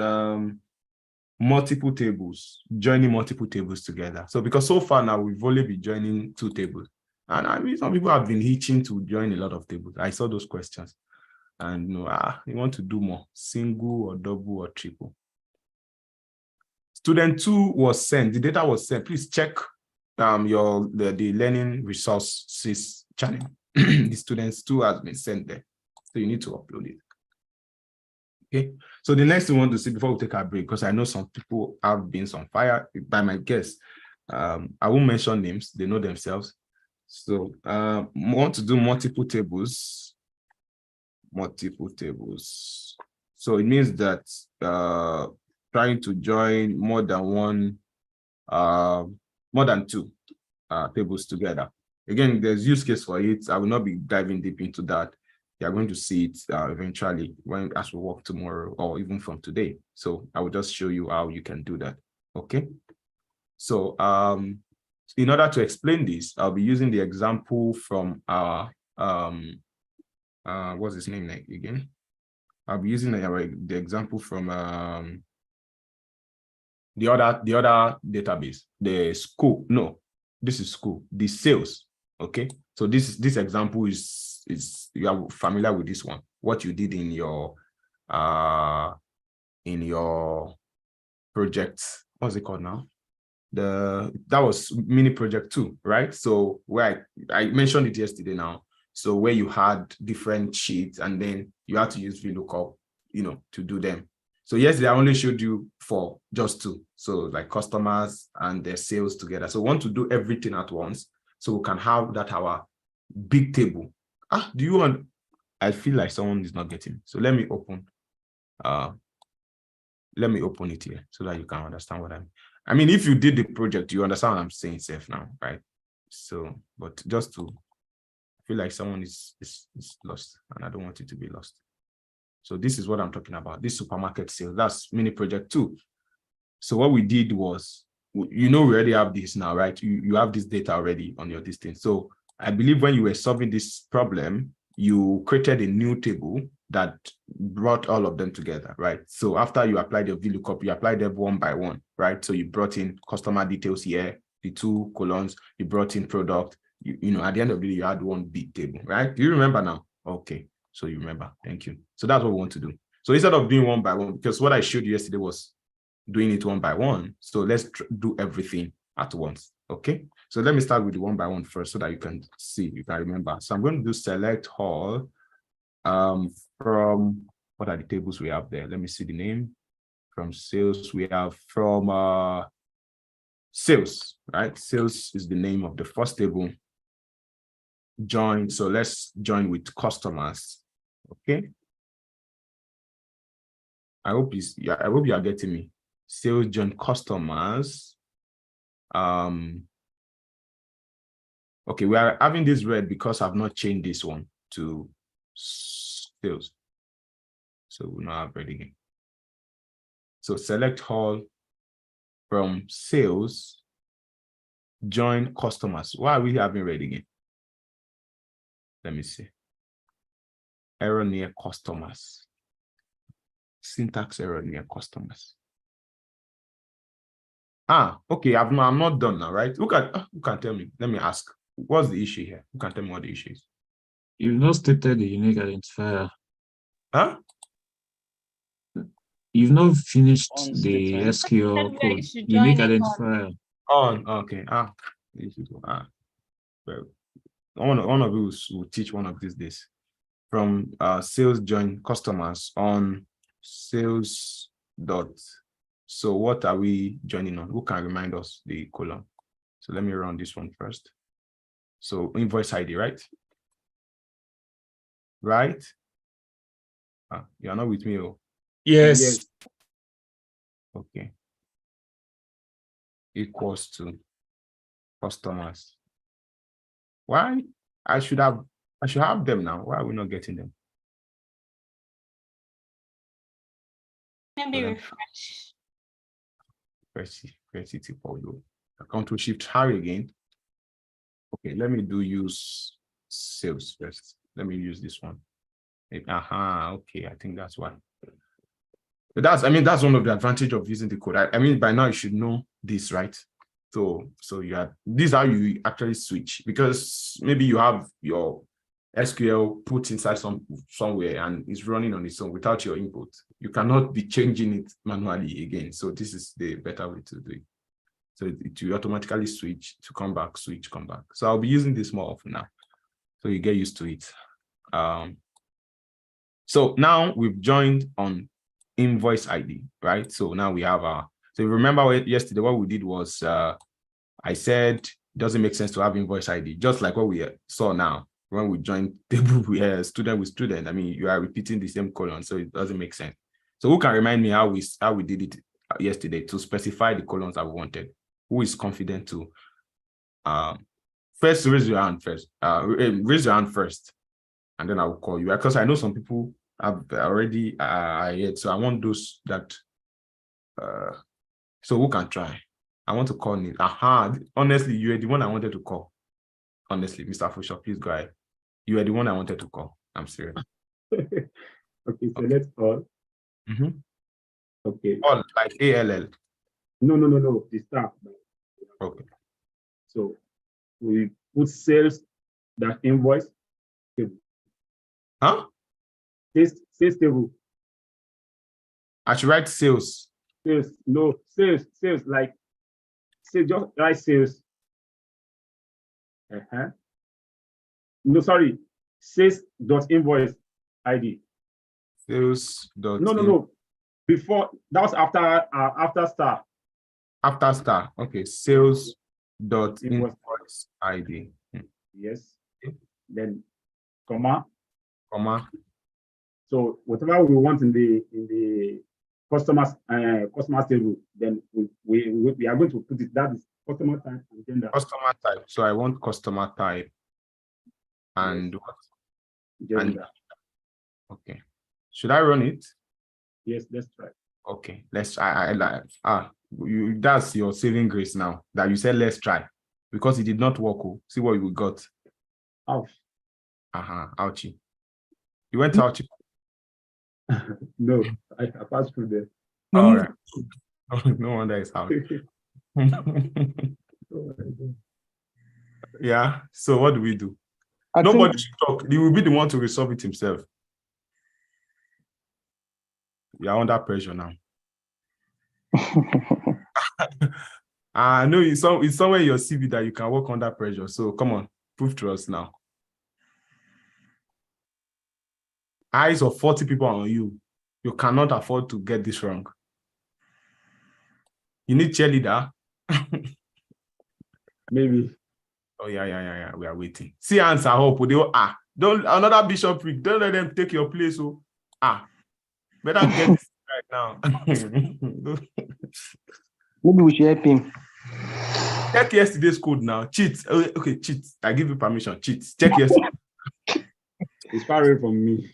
multiple tables, joining multiple tables together. So because so far now we've only been joining two tables. And I mean, some people have been itching to join a lot of tables. I saw those questions. And you know, you want to do more, single or double or triple. Student 2 was sent, the data was sent. Please check the learning resources channel. The students 2 has been sent there. So you need to upload it. Okay. So the next thing we want to see before we take our break, because I know some people have been on fire by my guess. I won't mention names, they know themselves. So we want to do multiple tables. So it means that trying to join more than two tables together. Again, there's use case for it. I will not be diving deep into that. You are going to see it eventually as we work tomorrow or even from today. So I will just show you how you can do that. Okay. So in order to explain this, I'll be using the example from our what's his name again? I'll be using the example from the other database, the school. No, this is school, the sales. Okay, so this example is you are familiar with this one, what you did in your project. What's it called now? That was mini project 2, right? So where I mentioned it yesterday now. So where you had different sheets and then you had to use VLOOKUP, you know, to do them. So yesterday I only showed you for just 2. So like customers and their sales together. So we want to do everything at once so we can have that our big table. Do you want? I feel like someone is not getting it. So let me open it here so that you can understand what I mean, if you did the project, you understand what I'm saying safe now, right? So, but just to feel like someone is lost, and I don't want it to be lost. So this is what I'm talking about. This supermarket sales, that's mini project 2. So what we did was, you know, we already have this now, right? You have this data already on your distance. So I believe when you were solving this problem, you created a new table that brought all of them together, right? So after you applied your VLOOKUP, you applied them one by one, right? So you brought in customer details here, the 2 columns, you brought in product, you know, at the end of the day, you had one big table, right? Do you remember now? Okay, so you remember, thank you. So that's what we want to do. So instead of doing one by one, because what I showed you yesterday was doing it one by one, so let's do everything at once, okay? So let me start with the one by one first so that you can see, you can remember. So I'm going to do select all from, what are the tables we have there? Let me see the name. From sales, we have from sales, right? Sales is the name of the first table. Join, so let's join with customers, okay? I hope you are getting me. Sales join customers. Okay, we are having this red because I've not changed this one to sales. So we'll not have red again. So select all from sales, join customers. Why are we having red again? Let me see. Error near customers. Syntax error near customers. Okay. I'm not done now, right? Who can tell me? Let me ask. What's the issue here? Who can tell me what the issue is? You've not stated the unique identifier. Huh? You've not finished the SQL code. Unique identifier. Okay. Well, one of you will teach one of these days. From sales join customers on sales dot. So what are we joining on? Who can remind us the column? So let me run this one first. So invoice ID, right? Right? You're not with me. Oh. Yes. Okay. Equals to customers. Why? I should have them now. Why are we not getting them? Maybe refresh. Press it for you. Control Shift Harry again. Okay, let me use sales first. Let me use this one. Okay, I think that's why. But that's one of the advantage of using the code. I mean, by now you should know this, right? So this is how you actually switch, because maybe you have your SQL put inside somewhere and it's running on its own without your input. You cannot be changing it manually again. So this is the better way to do it. So it will automatically switch to come back, switch, come back. So I'll be using this more often now. So you get used to it. So now we've joined on invoice ID, right? So now we have so remember yesterday what we did was I said it doesn't make sense to have invoice ID, just like what we saw now when we joined table with student with student. I mean, you are repeating the same column, so it doesn't make sense. So who can remind me how we did it yesterday to specify the columns that we wanted? Who is confident to first raise your hand first? Raise your hand first, and then I will call you, because I know some people have already yet. So I want those that so who can try? I want to call Neil. Honestly, you are the one I wanted to call. Honestly, Mr. Fisher, please go ahead. You are the one I wanted to call. I'm serious. Okay, so let's call. Okay. All like ALL. No, the staff. Okay. So we put sales that invoice table. Huh? Sales table. I should write sales. Sales, no, sales, like sales, just write sales. No, sorry, sales dot invoice ID. Sales dot. No. Before that was after star. After star. Okay. Sales dot invoice ID. Yes. Okay. Then comma. So whatever we want in the customers table, then we are going to put it. That is customer type and gender. Customer type. So I want customer type and what? Gender. Okay. Should I run it? Yes, let's try. Okay, let's try. That's your saving grace now that you said let's try, because it did not work. See what we got. Ouch. Ouchie. You went ouchie. No, I passed through there. All right. No wonder it's out. Yeah. So what do we do? Nobody should talk. He will be the one to resolve it himself. You're under pressure now. I know it's somewhere in your CV that you can work under pressure. So come on, prove to us now. Eyes of 40 people on you. You cannot afford to get this wrong. You need cheerleader. Maybe. Oh yeah. We are waiting. See, answer hope. Don't another bishopric. Don't let them take your place. So better get this right now. Maybe we should help him. Check yesterday's code now. Cheat. Okay, cheat. I give you permission. Cheat. Check yesterday. It's far away from me.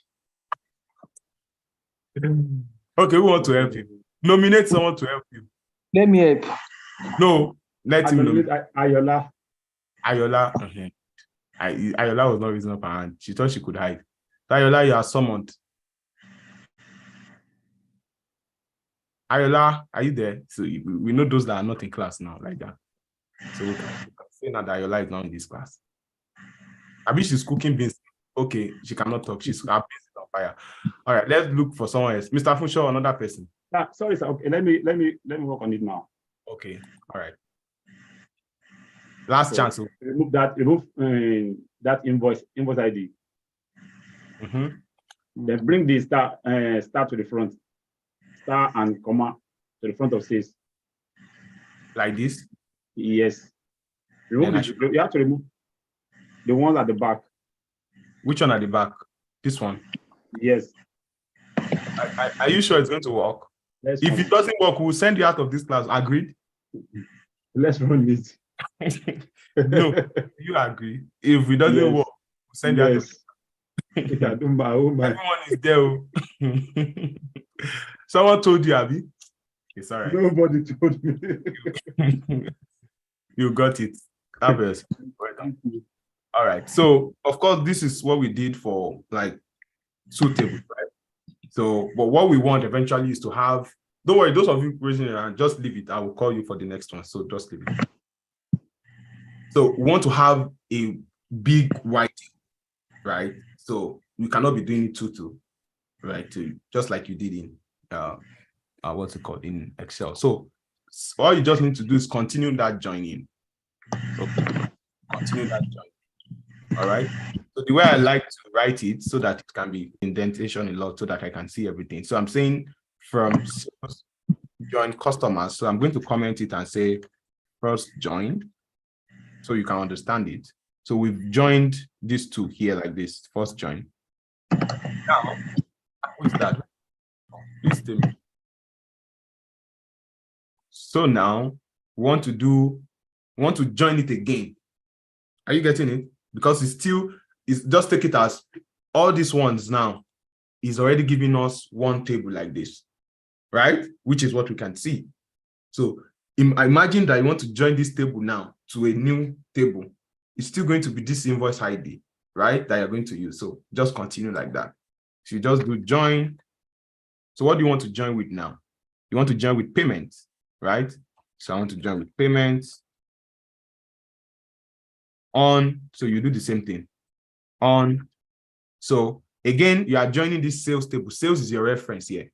Okay, we want to help you. Nominate someone to help you. Let me help. No, let him nominate. Ayola. Ayola. Ayola was not raising up her hand. She thought she could hide. So Ayola, you are summoned. Ayola, are you there? So we know those that are not in class now, like that. So we can say now that Ayola is not in this class. I mean, she's cooking beans. Okay, she cannot talk. She's her beans is on fire. All right, let's look for someone else. Mr. Funshaw, another person. Sorry, sir. Okay, let me work on it now. Okay, all right. Last chance. Remove that invoice ID. Then bring the star to the front. Star and comma to the front of sales. Like this? Yes. You have to remove the ones at the back. Which one at the back? This one? Yes. Are you sure it's going to work? If it doesn't work, we'll send you out of this class. Agreed? Let's run it. No, you agree. If it doesn't work, we'll send you out of this class. Everyone is there. Someone told you, Abby? It's all right. Nobody told me. You got it. Well done. All right. So, of course, this is what we did for like 2 tables, right? So, but what we want eventually is to have, don't worry, those of you raising your hand, just leave it. I will call you for the next one. So just leave it. So we want to have a big white, right? So we cannot be doing it 2-2, right? Just like you did in what's it called in Excel. So all you just need to do is continue that joining. Okay. Continue that joining. All right. So the way I like to write it so that it can be indentation a lot so that I can see everything. So I'm saying from sales join customers. So I'm going to comment it and say first join so you can understand it. So we've joined these 2 here like this, first join. Now, what's that? Please tell me. So now we want to join it again. Are you getting it? Because it's just take it as all these ones now is already giving us one table like this, right? Which is what we can see. So imagine that you want to join this table now to a new table. It's still going to be this invoice ID, right? That you're going to use. So just continue like that. So you just do join. So what do you want to join with now? You want to join with payments, right? So I want to join with payments. On, so you do the same thing. On. So again, you are joining this sales table. Sales is your reference here.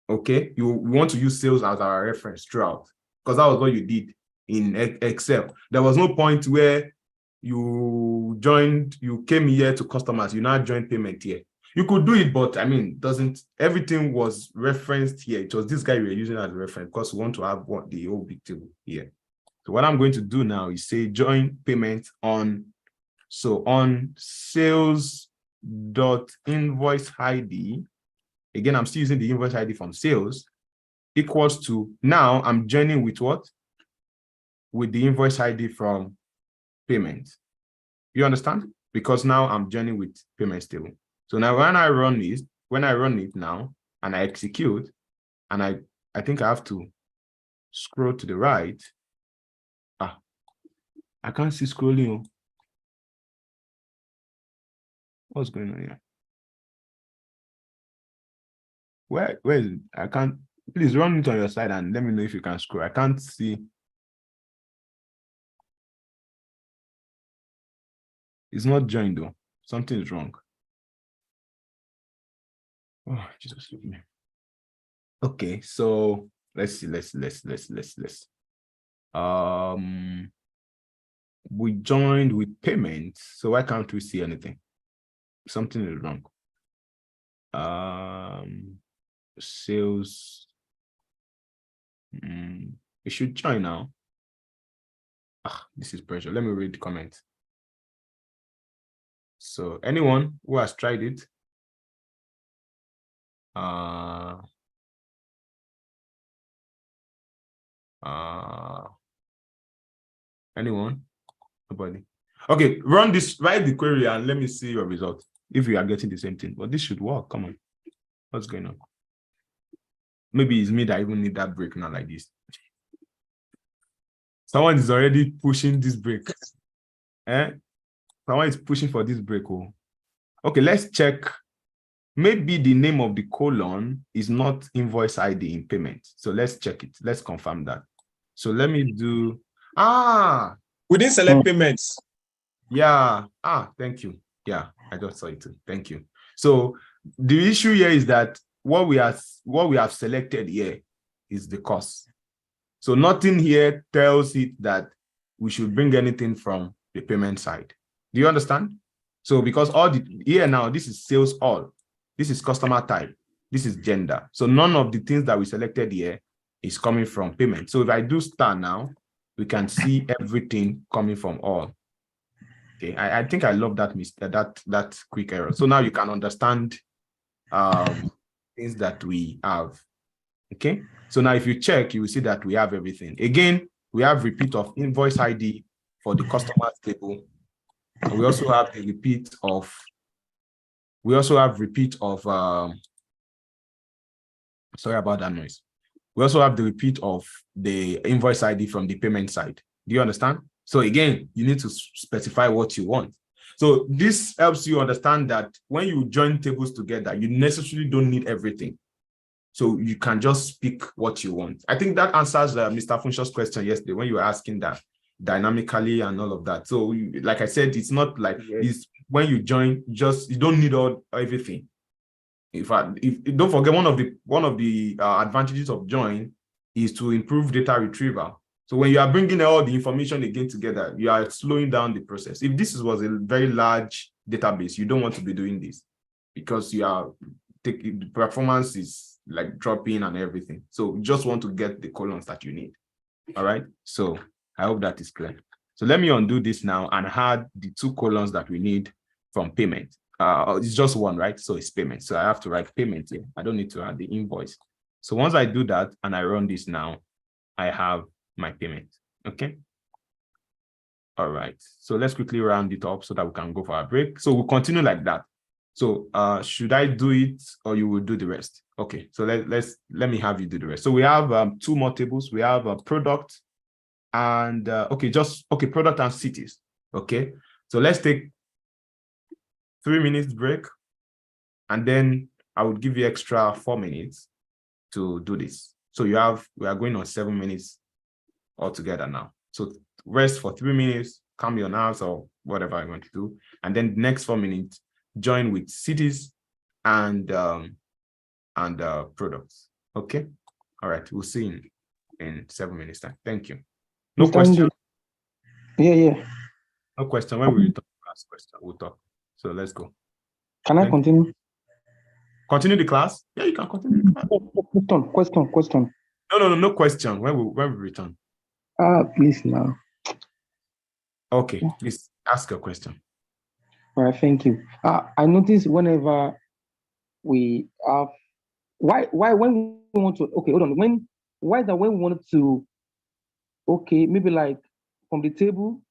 Okay, we want to use sales as our reference throughout because that was what you did in Excel. There was no point where you came here to customers, you now joined payment here. You could do it, but I mean, everything was referenced here. It was this guy we were using as a reference because we want to have the whole big table here. So what I'm going to do now is say join payment on, so on sales.invoice ID. Again, I'm still using the invoice ID from sales equals to, now I'm joining with what? With the invoice ID from payment. You understand? Because now I'm joining with payments table. So now when I run it now and I execute, and I think I have to scroll to the right. I can't see scrolling. What's going on here? Where is it? I can't. Please run it on your side and let me know if you can scroll. I can't see. It's not joined though. Something is wrong. Oh, Jesus, leave me. Okay, so let's see. We joined with payments, so why can't we see anything? Something is wrong. Sales. It should join now. This is pressure. Let me read the comment. So anyone who has tried it, anyone? Nobody. Okay, write the query and let me see your result if you are getting the same thing. But this should work. Come on. What's going on? maybe it's me that even need that break now like this. Someone is already pushing this break. Someone is pushing for this break. Oh. Okay, let's check. Maybe the name of the colon is not invoice ID in payment. So let's check it. Let's confirm that. So let me do, we didn't select payments. Yeah. Thank you. Yeah, I just saw it too. Thank you. So the issue here is that what we have selected here is the cost. So nothing here tells it that we should bring anything from the payment side. Do you understand? So because all the here now, this is sales all, this is customer type, this is gender. So none of the things that we selected here is coming from payment. So if I do star now, we can see everything coming from all. Okay, I think I love that that quick error. So now you can understand things that we have. Okay, so now if you check, you will see that we have everything. Again, we have repeat of invoice ID for the customers table. And we also have the repeat of, sorry about that noise. We also have the repeat of the invoice ID from the payment side. Do you understand? So again, you need to specify what you want. So this helps you understand that when you join tables together, you necessarily don't need everything. So you can just pick what you want. I think that answers Mr. Funcho's question yesterday when you were asking that dynamically and all of that. So like I said, it's not like it's when you join, you don't need everything. In fact, don't forget, one of the advantages of join is to improve data retrieval. So when you are bringing all the information again together, you are slowing down the process. If this was a very large database, you don't want to be doing this because the performance is like dropping and everything. So you just want to get the columns that you need. All right. So I hope that is clear. So let me undo this now and add the 2 columns that we need from payment. It's just one, right? So it's payment. So I have to write payment here. I don't need to add the invoice. So once I do that and I run this now, I have my payment. Okay. All right. So let's quickly round it up so that we can go for our break. So we'll continue like that. So should I do it or you will do the rest? Okay. So let me have you do the rest. So we have 2 more tables. We have a product and product and cities. Okay. So let's take 3 minutes break, and then I would give you extra 4 minutes to do this. So we are going on 7 minutes altogether now. So rest for 3 minutes, calm your nerves or whatever I want to do, and then the next 4 minutes join with cities and products. Okay. All right. We'll see you in 7 minutes time. Thank you. No question. Yeah. No question. When we talk last question, we'll talk. So let's go. Can I continue? Continue the class? Yeah, you can continue the class. Question. No question. When we return. Please now. Okay, please ask a question. All right, thank you. I notice whenever we have why when we want to hold on, why is that when we want to maybe like from the table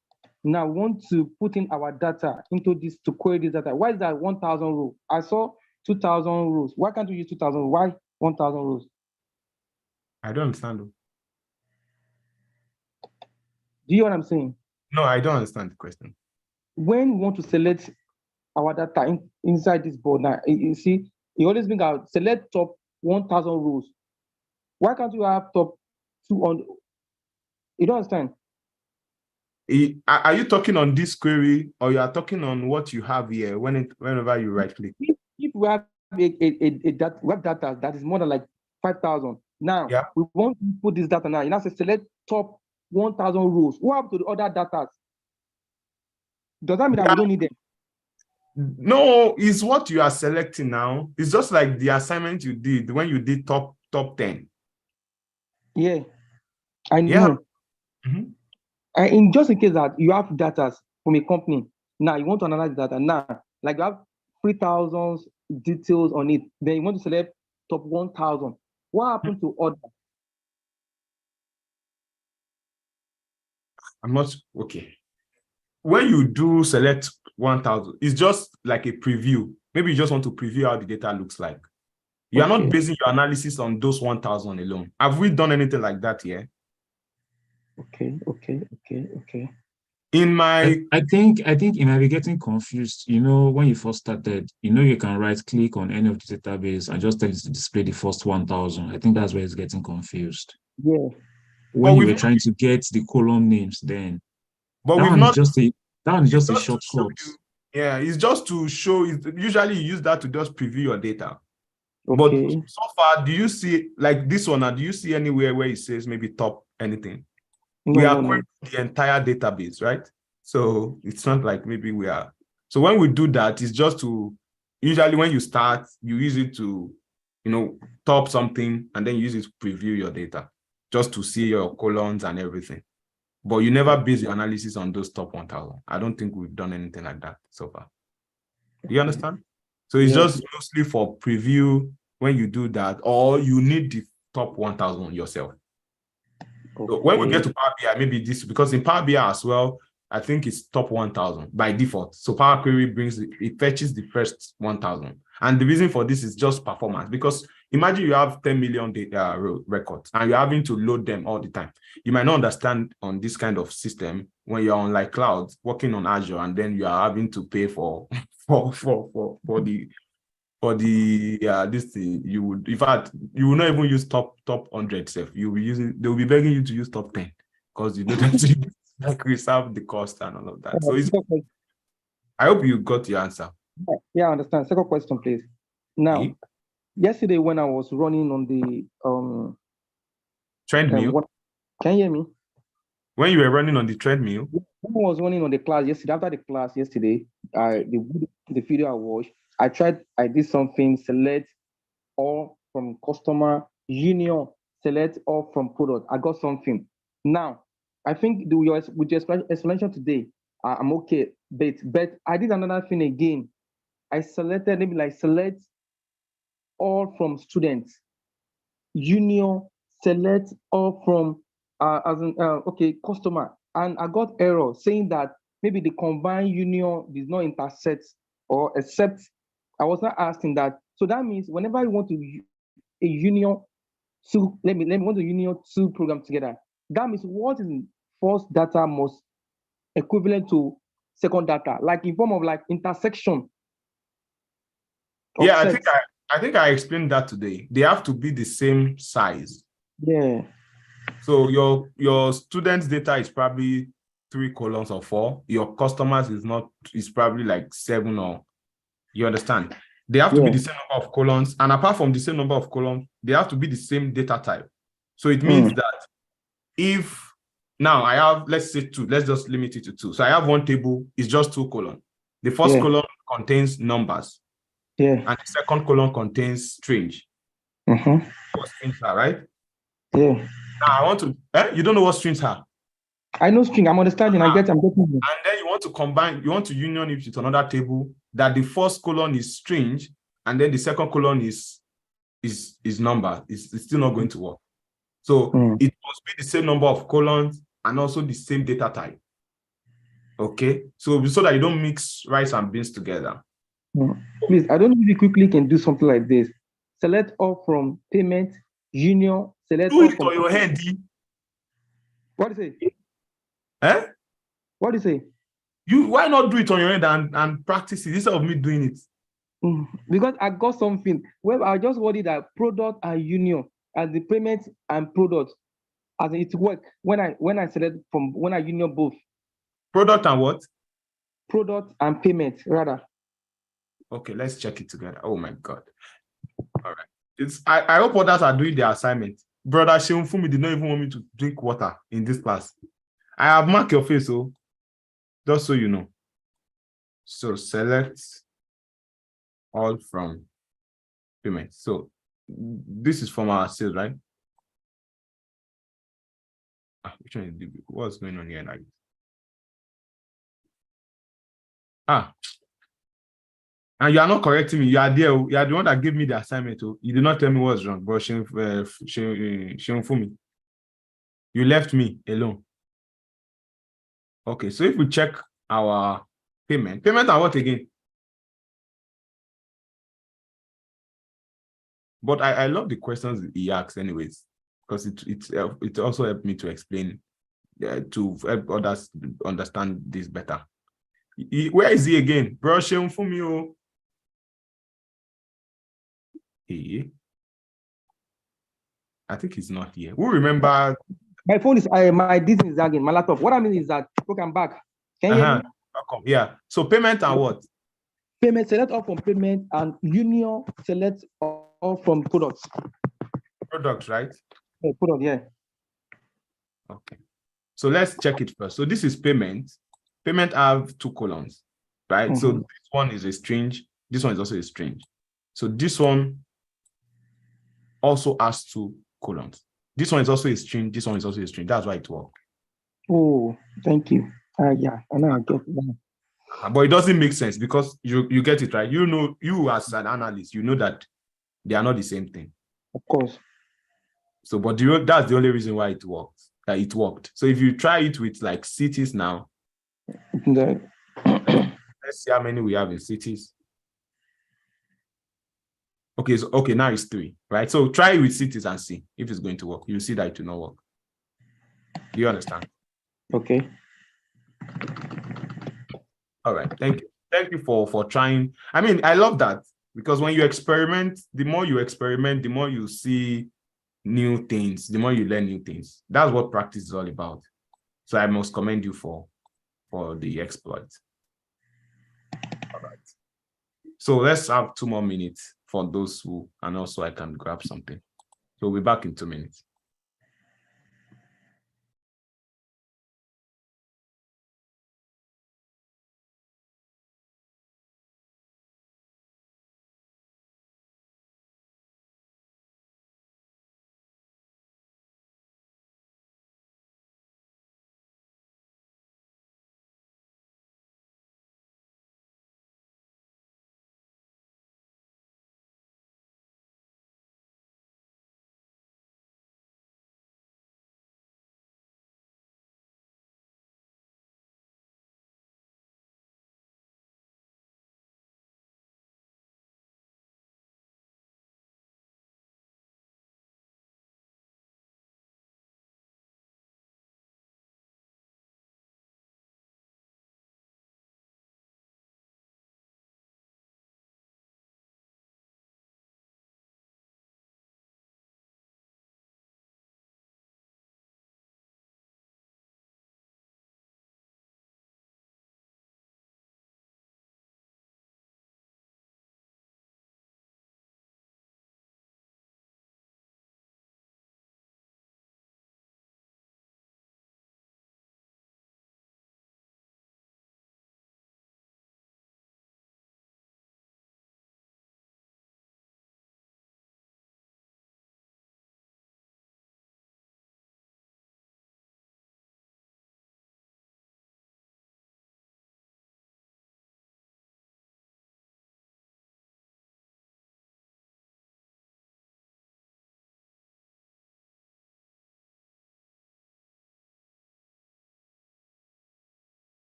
now want to put in our data into this to query this data? Why is that 1,000 rows? I saw 2,000 rows. Why can't we use 2,000? Why 1,000 rows? I don't understand. Do you know what I'm saying? No, I don't understand the question. When we want to select our data inside this board now, you see, you always bring out select top 1,000 rows. Why can't you have top 200? You don't understand? Are you talking on this query or you are talking on what you have here whenever you right click? If we have a web data that is more than like 5,000, now we want to put this data now. You now say select top 1,000 rows. What happened to the other data? Does that mean that we don't need them? No, it's what you are selecting now. It's just like the assignment you did when you did top 10. Yeah, I know. And just in case that you have data from a company, now you want to analyze data now, like you have 3,000 details on it, then you want to select top 1,000. What happened to other? I'm not okay. When you do select 1,000, it's just like a preview. Maybe you just want to preview how the data looks like. You are not basing your analysis on those 1,000 alone. Have we done anything like that here? Okay. In my, I think you might be getting confused. You know, when you first started, you can right click on any of the database and just tell it to display the first 1,000. I think that's where it's getting confused. Yeah. When you were trying to get the column names, then but that we've one not. is just a Just to show shortcut. you, yeah, it's just to show. Usually, you use that to just preview your data. Okay. But so far, do you see like this one? Do you see anywhere where it says maybe top anything? We are querying the entire database, right? So it's not like maybe we are. So when we do that, it's just to usually when you start, you use it to, top something and then use it to preview your data, just to see your columns and everything. But you never base your analysis on those top 1,000. I don't think we've done anything like that so far. Do you understand? So it's just mostly for preview when you do that, or you need the top 1,000 yourself. So when we get to Power BI, maybe this, because in Power BI as well, I think it's top 1,000 by default. So Power Query it fetches the first 1,000. And the reason for this is just performance, because imagine you have 10 million data records and you're having to load them all the time. You might not understand on this kind of system when you're on like cloud working on Azure, and then you are having to pay for this thing. You would, in fact, you will not even use top 100 self. You'll be using, they'll be begging you to use top 10 because you don't have to like reserve the cost and all of that. So I hope you got your answer. Yeah, I understand. Second question, please. Now, yesterday when I was running on the treadmill, can you hear me? When you were running on the treadmill? When I was running on the class yesterday, after the class yesterday, the video I watched, I did something, select all from customer, union, select all from product. I got something. Now, I think with your explanation today, I'm okay. But I did another thing again. I selected maybe like select all from students, union, select all from customer, and I got error saying that maybe the combined union did not intersect or except. I was not asking that. So that means whenever you want to a union two, let me want to union two programs together. That means what is first data must equivalent to second data, like in form of like intersection. Yeah, I think I explained that today. They have to be the same size. Yeah. So your students' data is probably 3 columns or 4. Your customers is probably like 7, or you understand? They have to be the same number of columns, and apart from the same number of columns, they have to be the same data type. So it means that if now I have, let's say 2, let's just limit it to 2. So I have one table, it's just 2 columns. The first column contains numbers. Yeah. And the second column contains strange. What strings are, right? Yeah. Now I want to, you don't know what strings are? I know string, I'm understanding, I'm getting you. And then you want to combine, you want to union it with another table that the first column is strange, and then the second column is number. It's still not going to work. So it must be the same number of columns and also the same data type. Okay, so that you don't mix rice and beans together. Please, I don't know if you quickly can do something like this. Select all from payment, union, select do all it from on your hand. What do you say? What do you say? Why not do it on your hand and practice it instead of me doing it? Because I got something. Well, I just worried that product and union as the payment and product as it work when I select from when I union both. Product and what? Product and payment, rather. Okay, let's check it together. Oh my God. All right. I hope others are doing their assignment. Brother Sheun Fumi did not even want me to drink water in this class. I have marked your face, so just so you know. So select all from payment. So this is from our sales, right? Which one is it? What's going on here? And you are not correcting me. You are there. You are the one that gave me the assignment. You did not tell me what's wrong, but Fumi, you left me alone. Okay, so if we check our payment and what again? But I love the questions he asks anyways, because it also helped me to explain, to help others understand this better. Where is he again? Bro, Sheun for me. Oh. I think he's not here. Who remember? My phone is my Disney is lagging. My laptop. What I mean is that look, I'm back. Can you hear me? Yeah. So payment and what? Payment, select all from payment, and union select all from products. Products, right? Yeah, product, yeah. Okay. So let's check it first. So this is payment. Payment have 2 columns, right? So this one is a string. This one is also a string. So this one also has 2 columns. This one is also a string. This one is also a string. That's why it works. Oh, thank you. Yeah, I know I get it. But it doesn't make sense because you get it right. You know, you as an analyst, you know that they are not the same thing. Of course. So, but that's the only reason why it worked. That it worked. So if you try it with like cities now, let's see how many we have in cities. Okay, so now it's 3, right? So try it with cities and see if it's going to work. You'll see that it will not work. Do you understand? Okay. All right. Thank you. Thank you for trying. I mean, I love that because when you experiment, the more you experiment, the more you see new things, the more you learn new things. That's what practice is all about. So I must commend you for the exploit. All right. So let's have 2 more minutes for those who, and also I can grab something. So we'll be back in 2 minutes.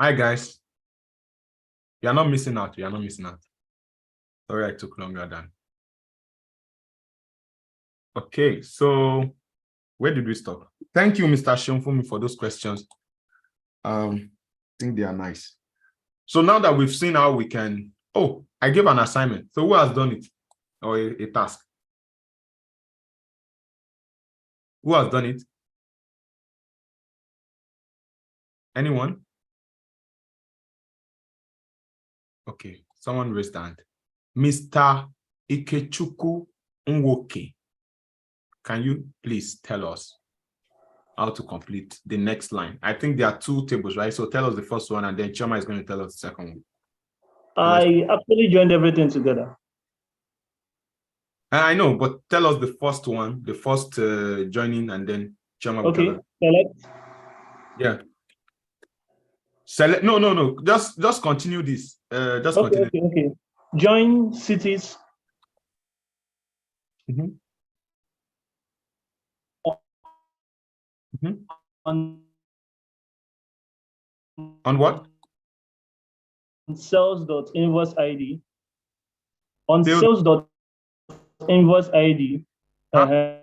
Hi, guys. You're not missing out. You're not missing out. Sorry, I took longer than. Okay, so where did we stop? Thank you, Mr. Shonfumi, for those questions. I think they are nice. So now that we've seen how we can, oh, I gave an assignment. So who has done it? Or a task? Who has done it? Anyone? Okay, someone raised hand. Mr. Ikechukwu Nwoke, can you please tell us how to complete the next line? I think there are 2 tables, right? So tell us the first one, and then Choma is going to tell us the second one. I actually joined everything together. I know, but tell us the first one, the first joining, and then Choma will tell us. Select. Yeah. Select. No. Just continue this. Continue. Okay. Join cities. Mm-hmm. Mm-hmm. On what? Sales.invoice ID. On sales.invoice ID. Huh?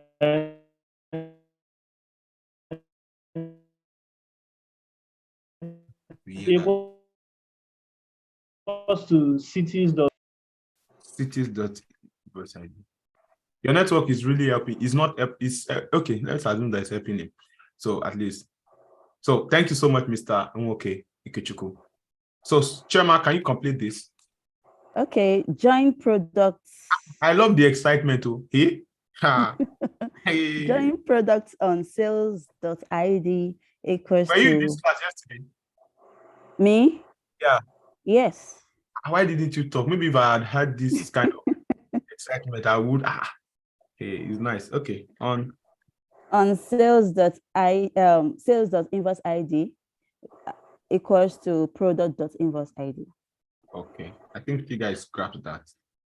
Equals to cities. Cities.invoice ID. Your network is really helping. It's not. It's okay. Let's assume that it's helping him. So at least. So thank you so much, Mr. Nwoke Ikechukwu. So Chairman, can you complete this? Okay. Join products. I love the excitement too. Hey? Hey. Join products on sales.id equals Were you in to this class yesterday? me? Yeah. Yes. Why didn't you talk? Maybe if I had had this kind of excitement, I would. Hey, it's nice. Okay. On sales.invoice ID equals to product.invoice ID. Okay. I think you guys grabbed that.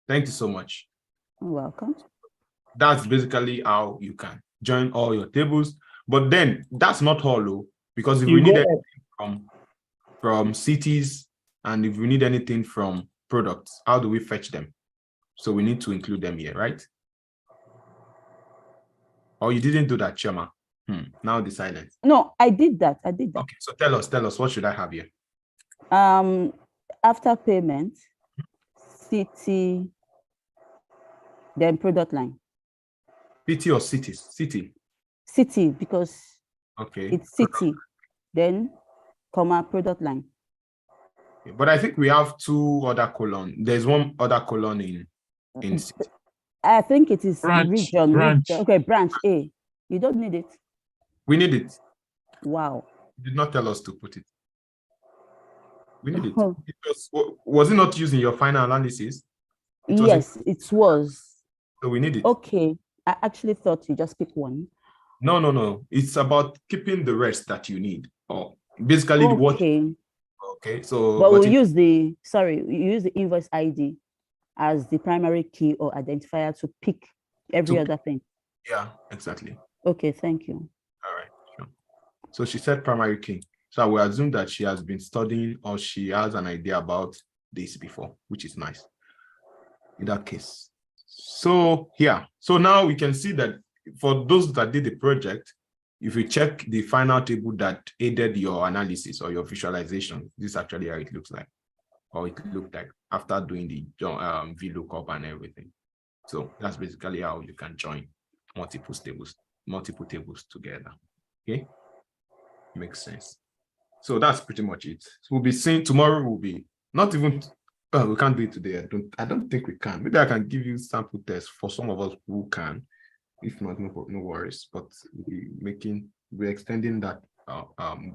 Thank you so much. You're welcome. That's basically how you can join all your tables. But then that's not all, though, because if we need anything from cities and if we need anything from products, how do we fetch them? So we need to include them here, right? Or you didn't do that, Chema. Now the silence. No, I did that. Okay, so tell us, what should I have here? After payment, city, then product line. City or cities? City. City, because it's city, then comma product line. Okay, but I think we have 2 other columns. There's 1 other column in city. I think it is region. Branch. Okay, branch A. You don't need it. We need it. Wow. You did not tell us to put it. We need it. Was it not used in your final analysis? Yes, it was. So we need it. Okay. I actually thought you just pick one. No. It's about keeping the rest that you need. Or basically what. Okay. So but we'll use the invoice ID as the primary key or identifier to pick every other thing. Yeah, exactly. Okay, thank you. All right. Sure. So she said primary key. So I will assume that she has been studying or she has an idea about this before, which is nice in that case. So yeah, so now we can see that for those that did the project, if you check the final table that aided your analysis or your visualization, this is actually how it looks like, or it looked like after doing the VLOOKUP and everything. So that's basically how you can join multiple tables together. Okay, makes sense. So that's pretty much it. So we'll be seeing tomorrow. Will be not even. We can't do it today. I don't think we can. Maybe I can give you sample tests for some of us who can. If not, no worries. But we're extending that.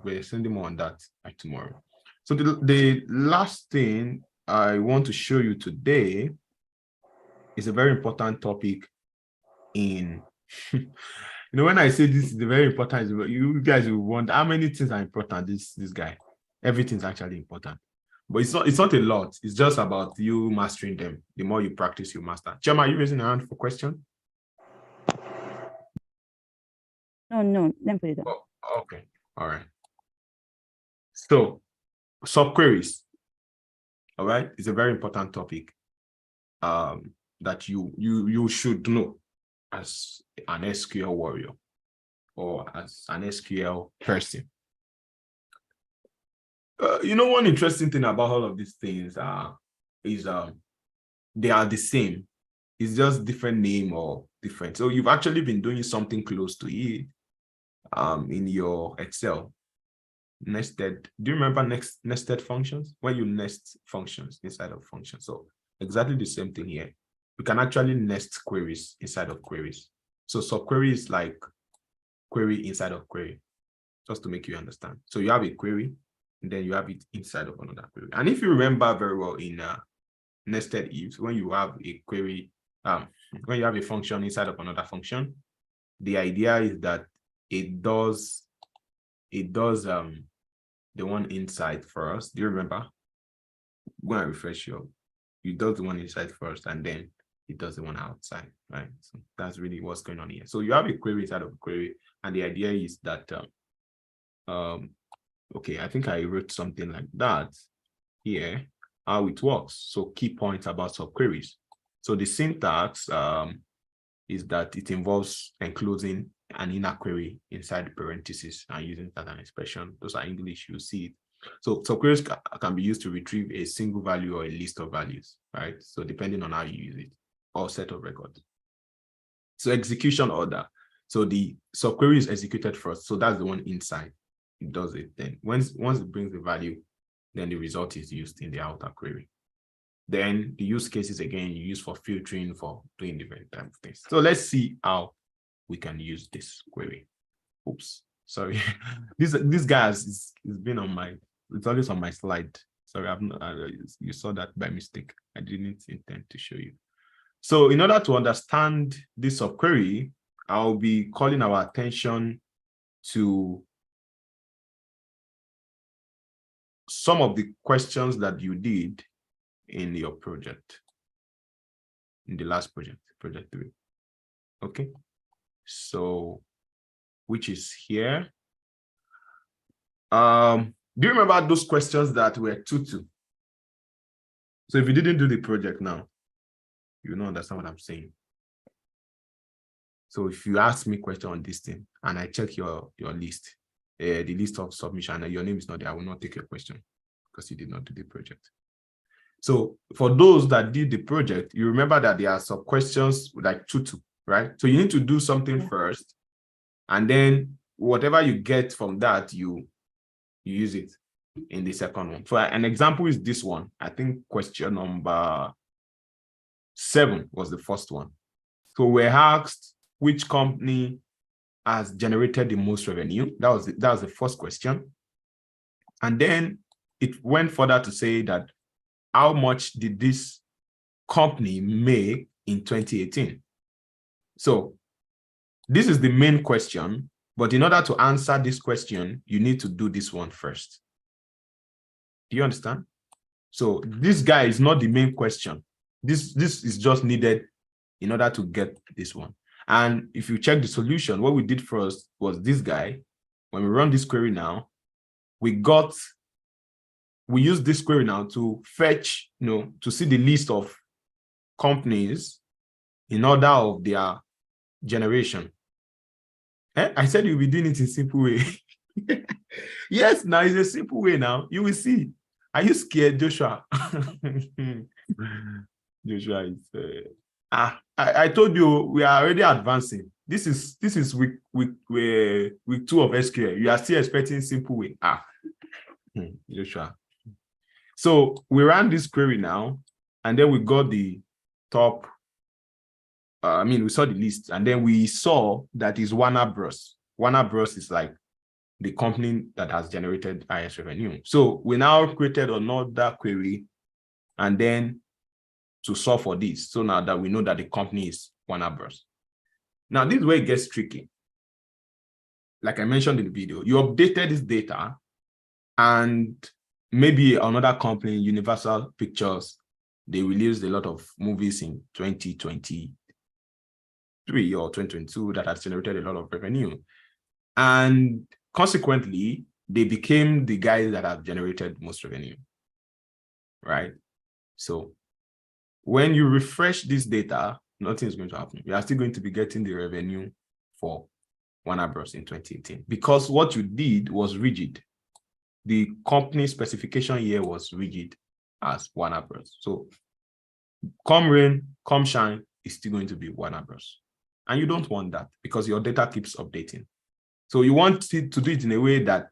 We're extending more on that by tomorrow. So the last thing I want to show you today is a very important topic in. When I say this is very important, you guys will wonder how many things are important. This guy, everything's actually important, but it's not a lot. It's just about you mastering them. The more you practice, you master. Chema, are you raising a hand for question? No, let me put it down. Oh, okay, all right. So subqueries. All right, it's a very important topic that you should know as an SQL warrior or as an SQL person. One interesting thing about all of these things is they are the same. It's just different name or different. So you've actually been doing something close to it in your Excel. Nested. Do you remember nested functions? When you nest functions inside of functions. So exactly the same thing here. We can actually nest queries inside of queries. So subquery is like query inside of query, just to make you understand. So you have a query, and then you have it inside of another query. And if you remember very well in nested ifs, when you have a query, when you have a function inside of another function, the idea is that it does the one inside first. Do you remember? When I refresh you, it does the one inside first, and then it does the one outside, right? So that's really what's going on here. So you have a query inside of a query, and the idea is that okay, I think I wrote something like that here, how it works. So key points about subqueries. So the syntax is that it involves enclosing an inner query inside the parentheses and using that as an expression. Those are English, you see it. So subqueries can be used to retrieve a single value or a list of values, right? So depending on how you use it, or set of records. So execution order. So the subquery is executed first. So that's the one inside. It does it. Then once it brings the value, then the result is used in the outer query. Then the use cases, again, you use for filtering, for doing different types of things. So let's see how we can use this query. Oops, sorry. this guy has been on my, it's always on my slide. Sorry, you saw that by mistake. I didn't intend to show you. So in order to understand this subquery, I'll be calling our attention to some of the questions that you did in your project, in the last project, project 3. Okay, so which is here. Do you remember those questions that were 2-2? So if you didn't do the project now, you don't understand what I'm saying. So if you ask me a question on this thing and I check your list, the list of submission, and your name is not there, I will not take your question because you did not do the project. So for those that did the project, you remember that there are some questions like 2-2, right? So you need to do something first, and then whatever you get from that, you use it in the second one. So an example is this one. I think question number 7 was the first one. So we're asked which company has generated the most revenue. That was the first question. And then it went further to say that how much did this company make in 2018? So this is the main question, but in order to answer this question, you need to do this one first. Do you understand? So this guy is not the main question. This is just needed in order to get this one. And if you check the solution, what we did first was this guy. When we run this query now, we use this query now to fetch, to see the list of companies in order of their generation. I said you'll be doing it in a simple way. Yes, now it's a simple way now. You will see. Are you scared, Joshua? Joshua is I told you we are already advancing. This is week 2 of SQL. You are still expecting simple way. Joshua. So we ran this query now, and then we got the top. We saw the list, and then we saw that is Warner Bros. Warner Bros. Is like the company that has generated highest revenue. So we now created another query, and then to solve for this. So now that we know that the company is Warner Bros. Now this is where it gets tricky. Like I mentioned in the video, you updated this data, and maybe another company, Universal Pictures, they released a lot of movies in 2023 or 2022 that has generated a lot of revenue. And consequently, they became the guys that have generated most revenue, right? So when you refresh this data, nothing is going to happen. You are still going to be getting the revenue for Warner Bros. In 2018 because what you did was rigid. The company specification year was rigid as Warner Bros. So come rain, come shine, it's still going to be Warner Bros. And you don't want that because your data keeps updating. So you want it to do it in a way that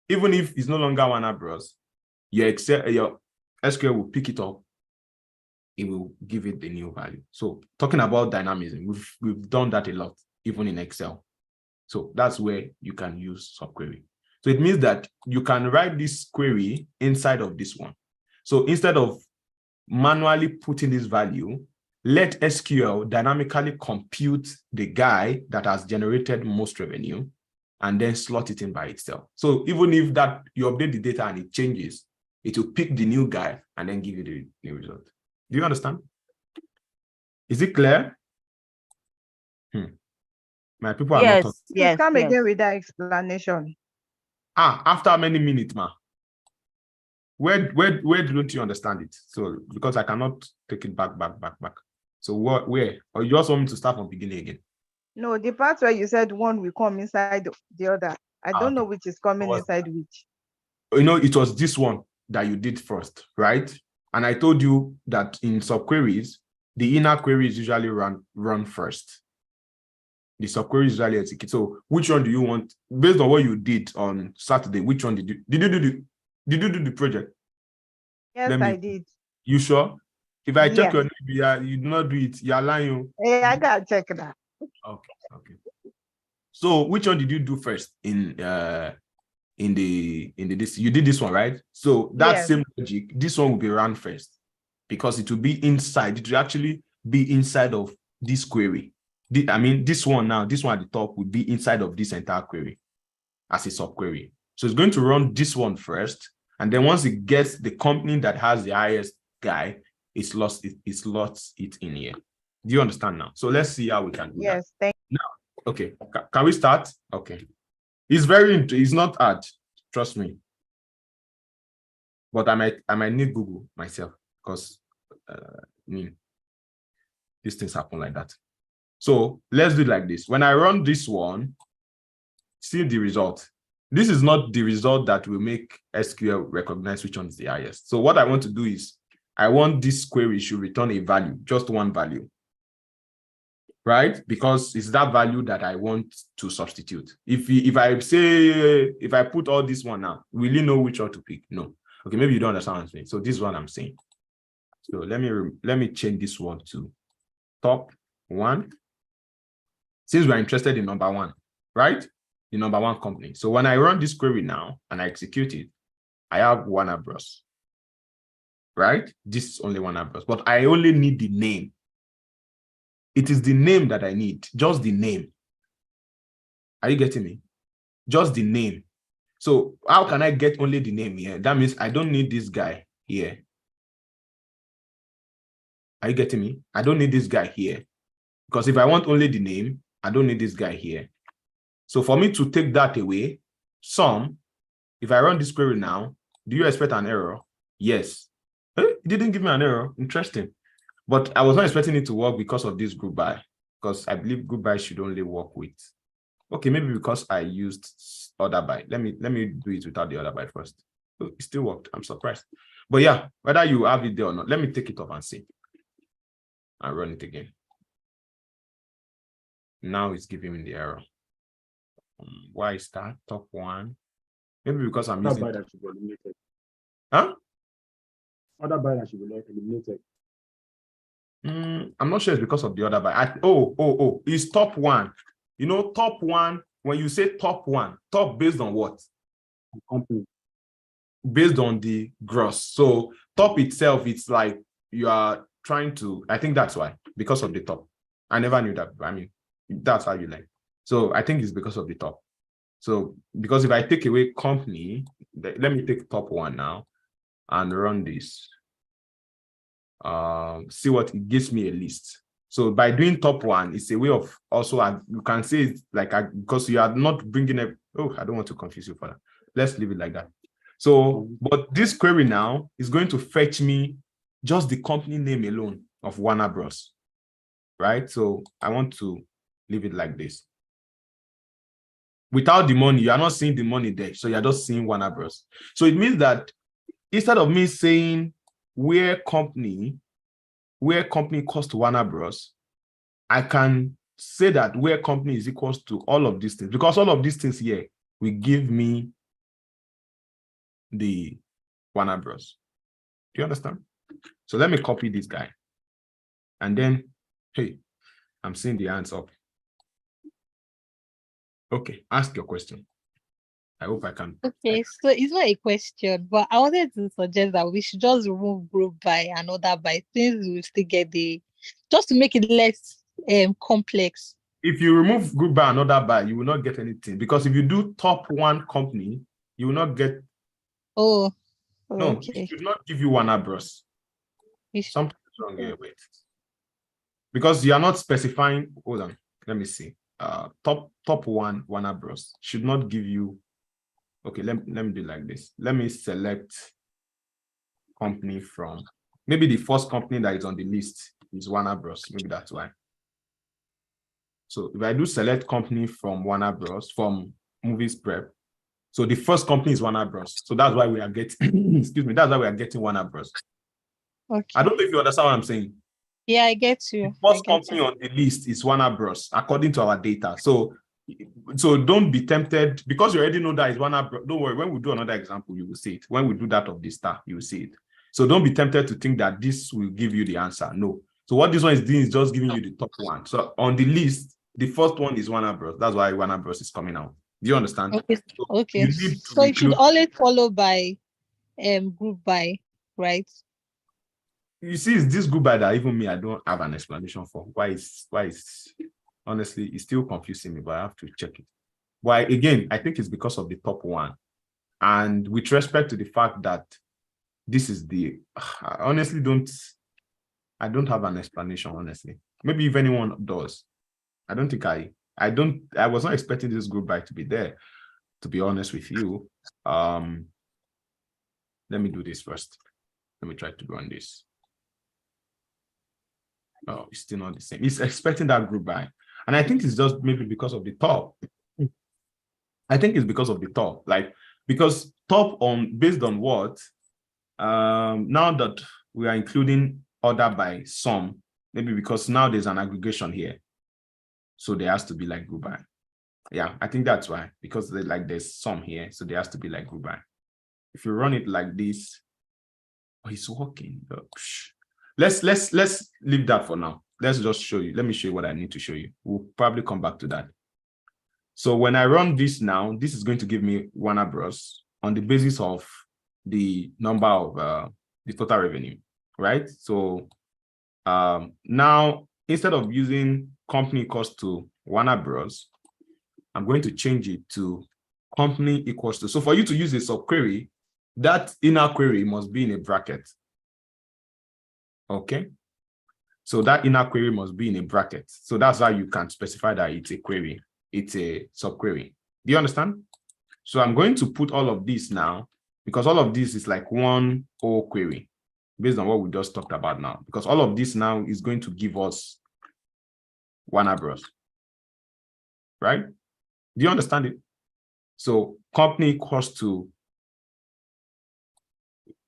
even if it's no longer Warner Bros., your SQL will pick it up. It will give it the new value. So talking about dynamism, we've done that a lot, even in Excel. So that's where you can use subquery. So it means that you can write this query inside of this one. So instead of manually putting this value, let SQL dynamically compute the guy that has generated most revenue and then slot it in by itself. So even if that you update the data and it changes, it will pick the new guy and then give you the new result. Do you understand? Is it clear? My people are not talking. Please come again with that explanation. After how many minutes, ma? Where don't you understand it? So because I cannot take it back. So where? Or you just want me to start from beginning again? No, the part where you said one will come inside the other. I don't know which is coming inside which. You know, it was this one that you did first, right? And I told you that in subqueries, the inner queries usually run first. The subqueries usually execute. So which one do you want? Based on what you did on Saturday, which one did you do the project? Yes, I did. You sure? If I check your name, you do not do it, you're lying. Hey, I gotta check that. Okay. So which one did you do first in this? You did this one, right? So that same logic, this one will be run first because it will be inside. It will actually be inside of this query. This one now, this one at the top would be inside of this entire query as a subquery. So it's going to run this one first, and then once it gets the company that has the highest guy, it slots it in here. Do you understand now? So let's see how we can do that. Yes, thank you. Now, okay, can we start? Okay. It's not hard, trust me. But I might need Google myself because these things happen like that. So let's do it like this. When I run this one, see the result. This is not the result that will make SQL recognize which one is the highest. So what I want to do is I want this query should return a value, just one value, right? Because it's that value that I want to substitute. If I put all this one now, will you know which one to pick? No. Okay, maybe you don't understand what I'm saying. So this is what I'm saying. So let me change this one to top one. Since we're interested in number one, right? The number one company. So when I run this query now and I execute it, I have Warner Bros. Right? This is only Warner Bros. But I only need the name. It is the name that I need, just the name. Are you getting me? Just the name. So how can I get only the name here? That means I don't need this guy here. Are you getting me? I don't need this guy here. Because if I want only the name, I don't need this guy here. So for me to take that away, if I run this query now, do you expect an error? Yes. It didn't give me an error. Interesting. But I was not expecting it to work because of this group by, because I believe group by should only work with. Okay, maybe because I used order by. Let me do it without the order by first. Oh, it still worked. I'm surprised. But yeah, whether you have it there or not, let me take it off and see. And run it again. Now it's giving me the error. Why is that? Top one. Maybe because I'm using. That should be eliminated. Huh? Other by that should be eliminated. I'm not sure it's because of the other by. It's top one. You know, top one. When you say top one, top based on what? The company. Based on the gross. So top itself, it's like you are trying to. I think that's why, because of the top. I never knew that. I mean, that's how you like. So I think it's because of the top. So because if I take away company, let me take top one now and run this. See what it gives me a list. So by doing top one, it's a way of also, you can say it's like, because you are not bringing up, I don't want to confuse you further. Let's leave it like that. So, but this query now is going to fetch me just the company name alone of Warner Bros. Right? So I want to leave it like this. Without the money, you are not seeing the money there. So you're just seeing Warner Bros. So it means that instead of me saying where company cost Warner Bros, I can say that where company is equals to all of these things, because all of these things here will give me the Warner Bros. Do you understand? So let me copy this guy. And then, hey, I'm seeing the hands up. Okay, ask your question. I hope I can. Okay, so it's not a question, but I wanted to suggest that we should just remove group by and order by, since we still get just to make it less complex. If you remove group by and order by, you will not get anything, because if you do top one company, you will not get. Oh, no, okay. it should not give you Warner Bros. Something's wrong here. Wait, because you are not specifying. Hold on, let me see. Top one Warner Bros. should not give you. Okay, let me do like this. Let me select company from, maybe the first company that is on the list is Warner Bros. Maybe that's why. So if I do select company from Warner Bros, from Movies Prep, so the first company is Warner Bros. So that's why we are getting, excuse me, that's why we are getting Warner Bros. Okay. I don't know if you understand what I'm saying. Yeah, I get you. The first company on the list is Warner Bros. according to our data. So don't be tempted, because you already know that is Warner Bros. Don't worry, when we do another example, you will see it. When we do that of the star, you will see it. So don't be tempted to think that this will give you the answer. No. So what this one is doing is just giving you the top one. So on the list, the first one is Warner Bros. That's why Warner Bros. Is coming out. Do you understand? Okay. So Okay. you need to So it should always follow by group by, right? You see, it's this group by that even me, I don't have an explanation for why it's honestly, it's still confusing me, but I have to check it. Why, again, I think it's because of the top one. And with respect to the fact that this is the, I honestly I don't have an explanation, honestly. Maybe if anyone does. I don't think I was not expecting this group by to be there, to be honest with you. Let me do this first. Let me try to run this. Oh, it's still not the same. It's expecting that group by. And I think it's just maybe because of the top. I think it's because of the top. Like, because top based on what? Now that we are including order by sum, maybe because now there's an aggregation here. So there has to be like group by. Yeah, I think that's why. Because there's sum here. So there has to be like group by. If you run it like this, oh, it's working. Let's leave that for now. Let's just show you. Let me show you what I need to show you. We'll probably come back to that. So when I run this now, this is going to give me Warner Bros. On the basis of the number of the total revenue, right? So now instead of using company equals to Warner Bros, I'm going to change it to company equals to. So for you to use a subquery, that inner query must be in a bracket. Okay, so that inner query must be in a bracket. So that's how you can specify that it's a query, it's a subquery. Do you understand? So I'm going to put all of this now, because all of this is like one whole query based on what we just talked about now, because all of this now is going to give us Warner Bros. Right? Do you understand it? So company equals to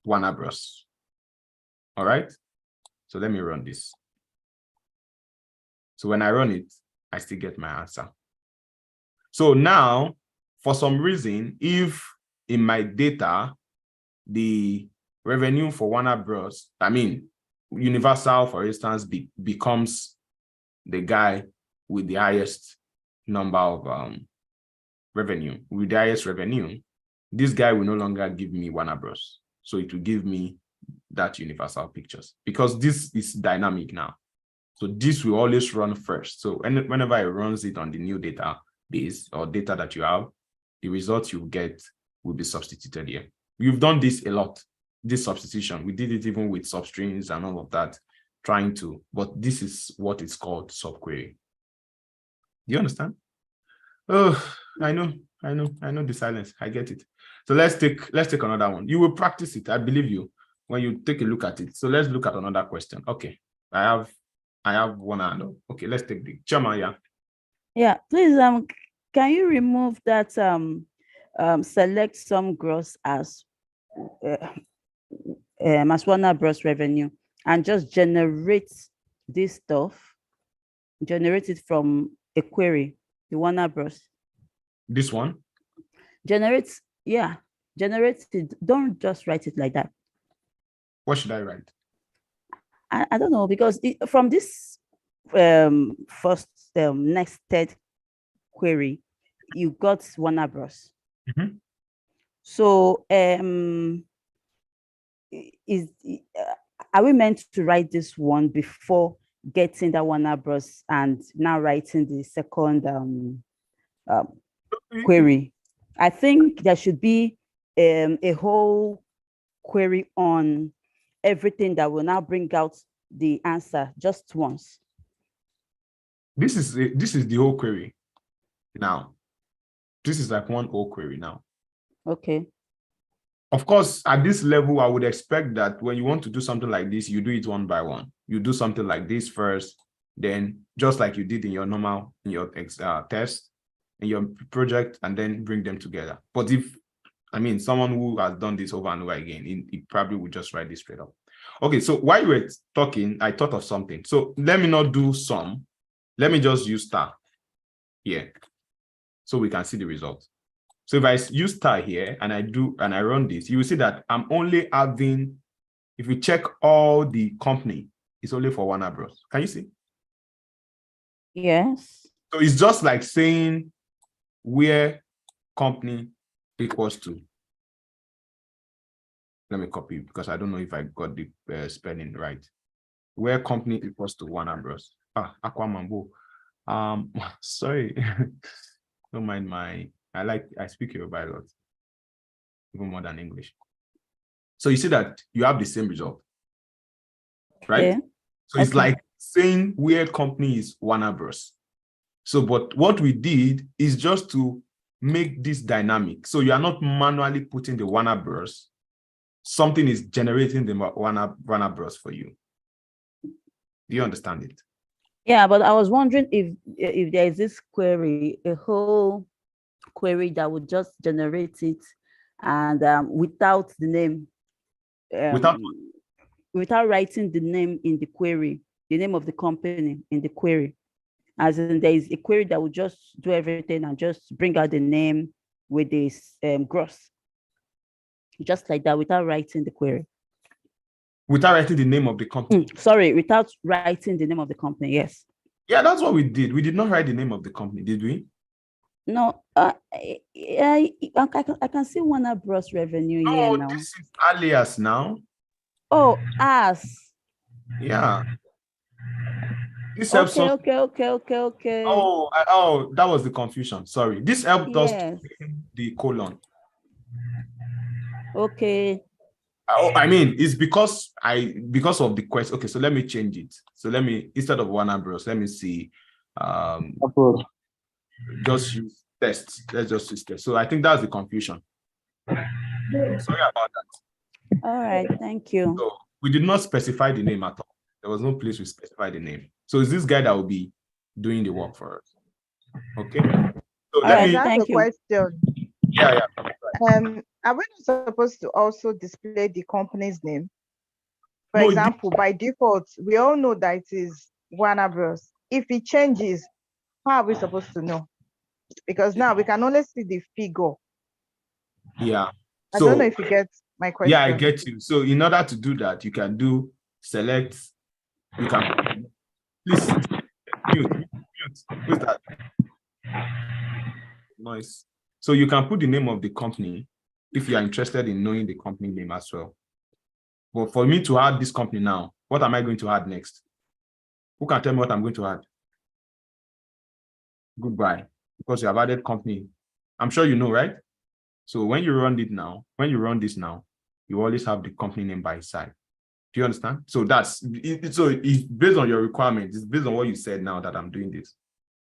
Warner Bros. All right. So let me run this. So when I run it, I still get my answer. So now, for some reason, if in my data, the revenue for Warner Bros, I mean, Universal, for instance, becomes the guy with the highest number of revenue, with the highest revenue, this guy will no longer give me Warner Bros. So it will give me that Universal Pictures, because this is dynamic now. So this will always run first. So whenever it runs it on the new database or data that you have, the results you get will be substituted here. We've done this a lot, this substitution. We did it even with substrings and all of that, but this is what it's called subquery. Do you understand? Oh, I know I know the silence. I get it. So let's take another one. You will practice it. I believe you when you take a look at it. So let's look at another question. Okay. I have one hand. Okay, let's take the chairman. Yeah. Yeah, please, can you remove that select some gross as one gross revenue and just generate this stuff, generate it from a query, the one gross. This one? Generate it. Don't just write it like that. What should I write? I don't know, because from this first nested query, you got one gross. Mm-hmm. So are we meant to write this one before getting that one gross and now writing the second query? I think there should be a whole query on everything that will now bring out the answer just once. This is the whole query now. This is like one whole query now. Okay. Of course, at this level, I would expect that when you want to do something like this, you do it one by one. You do something like this first, then just like you did in your normal, in your test, in your project, and then bring them together. But if, someone who has done this over and over again, he probably would just write this straight up. Okay, so while you were talking, I thought of something. So let me not do sum. Let me just use star here so we can see the result. So if I use star here and I run this, you will see that I'm only having, if you check all the company, it's only for one gross. Can you see? Yes. So it's just like saying where company equals to. Let me copy because I don't know if I got the spelling right. Where company equals to one gross. Aquamambo. Sorry. Don't mind I speak Yoruba a lot, even more than English. So you see that you have the same result, right? Yeah. So it's like saying where company is one gross. So, but what we did is just to make this dynamic. So you are not manually putting the one gross. Something is generating the one gross for you. Do you understand it? Yeah, but I was wondering if there is this query, a whole query that would just generate it and without the name, without writing the name in the query, the name of the company in the query. As in, there is a query that will just do everything and just bring out the name with this gross. Just like that, without writing the query. Without writing the name of the company. Sorry, without writing the name of the company, yes. Yeah, that's what we did. We did not write the name of the company, did we? No, I can see one gross revenue here now. This is alias now. Oh, as. Yeah. This helps us. Okay. Oh, that was the confusion. Sorry. This helped us to the colon. Okay. It's because of the question. Okay, so let me change it. So let me, instead of one gross, let me see. Just use test. Let's just use test. So I think that's the confusion. Sorry about that. All right, thank you. So we did not specify the name at all. There was no place we specified the name. So it's this guy that will be doing the work for us. Okay. So let me ask a question. Yeah. Are we not supposed to also display the company's name? For example, by default, we all know that it is Warner Bros. If it changes, how are we supposed to know? Because now we can only see the figure. Yeah. I don't know if you get my question. Yeah, I get you. So in order to do that, you can do select. You can please mute. Who's that? Noise. So you can put the name of the company if you are interested in knowing the company name as well. But for me to add this company now, what am I going to add next? Who can tell me what I'm going to add? Goodbye. Because you have added company. I'm sure you know, right? So when you run this now, you always have the company name by its side. Do you understand? So that's it. So it's based on your requirements. It's based on what you said now that I'm doing this.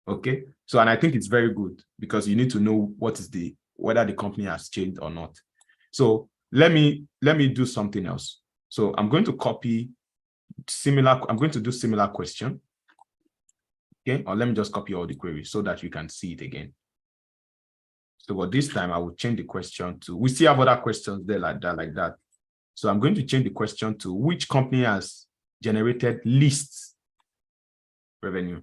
Okay. So, and I think it's very good because you need to know whether the company has changed or not. So let me do something else. So I'm going to do similar question. Okay, or let me just copy all the queries so that you can see it again. So, but this time I will change the question to, we still have other questions there like that. So I'm going to change the question to which company has generated least revenue.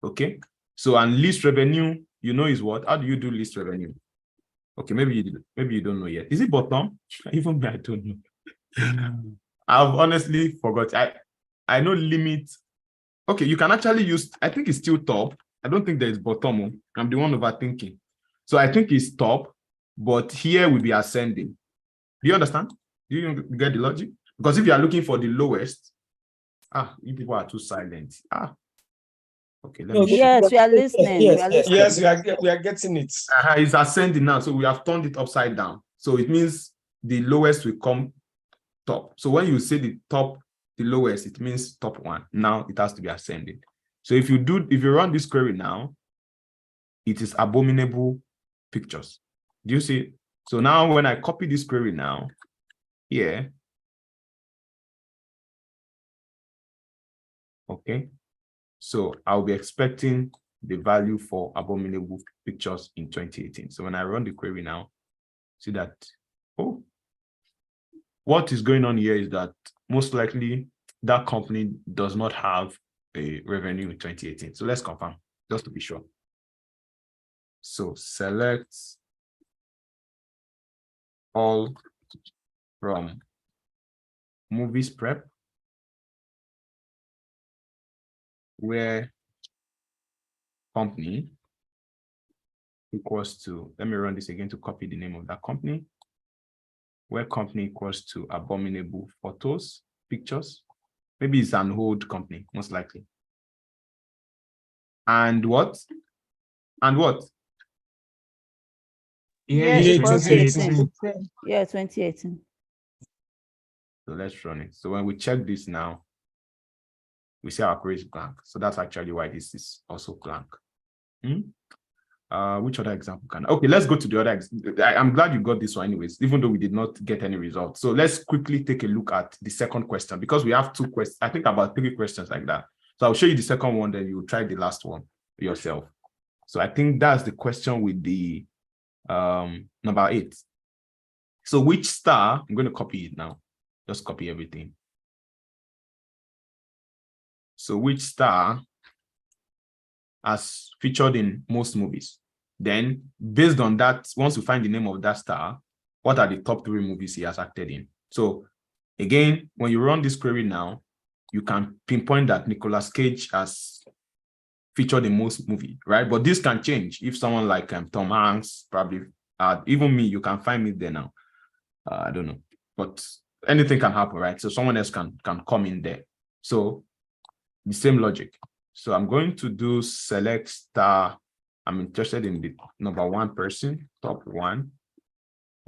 Okay. So, and least revenue, is what? How do you do least revenue? Okay, maybe you don't know yet. Is it bottom? Even me, I don't know. I've honestly forgot. I know limit. Okay, you can actually use, I think it's still top. I don't think there is bottom. I'm the one overthinking. So I think it's top, but here will be ascending. Do you understand? Do you get the logic? Because if you are looking for the lowest, you people are too silent. Okay, let me Yes, we are listening. Yes, we are getting it. It's ascending now, so we have turned it upside down. So it means the lowest will come top. So when you say the lowest, it means top one. Now it has to be ascending. So if you run this query now, it is abominable pictures. Do you see? So now when I copy this query now, here, okay, so I'll be expecting the value for abominable pictures in 2018. So when I run the query now, see that, what is going on here is that most likely that company does not have a revenue in 2018. So let's confirm, just to be sure. So select all from movies prep, where company equals to, let me run this again to copy the name of that company, where company equals to abominable photos, pictures. Maybe it's an old company, most likely. And what? And what? Yeah, 2018. Yeah, 2018. So let's run it. So when we check this now, we see our query is blank. So that's actually why this is also blank. Which other example okay, let's go to the other. I'm glad you got this one anyways, even though we did not get any results. So let's quickly take a look at the second question, because we have two questions, I think about 3 questions like that. So I'll show you the second one, then you try the last one yourself. So I think that's the question with the number 8. So which star, I'm going to copy it now. Just copy everything. So which star as featured in most movies? Then based on that, once you find the name of that star, what are the top 3 movies he has acted in? So again, when you run this query now, you can pinpoint that Nicolas Cage has featured in most movie, right? But this can change if someone like Tom Hanks, probably even me, you can find me there now. I don't know, but anything can happen, right? So someone else can come in there. So the same logic. So I'm going to do select star. I'm interested in the number 1 person, top 1.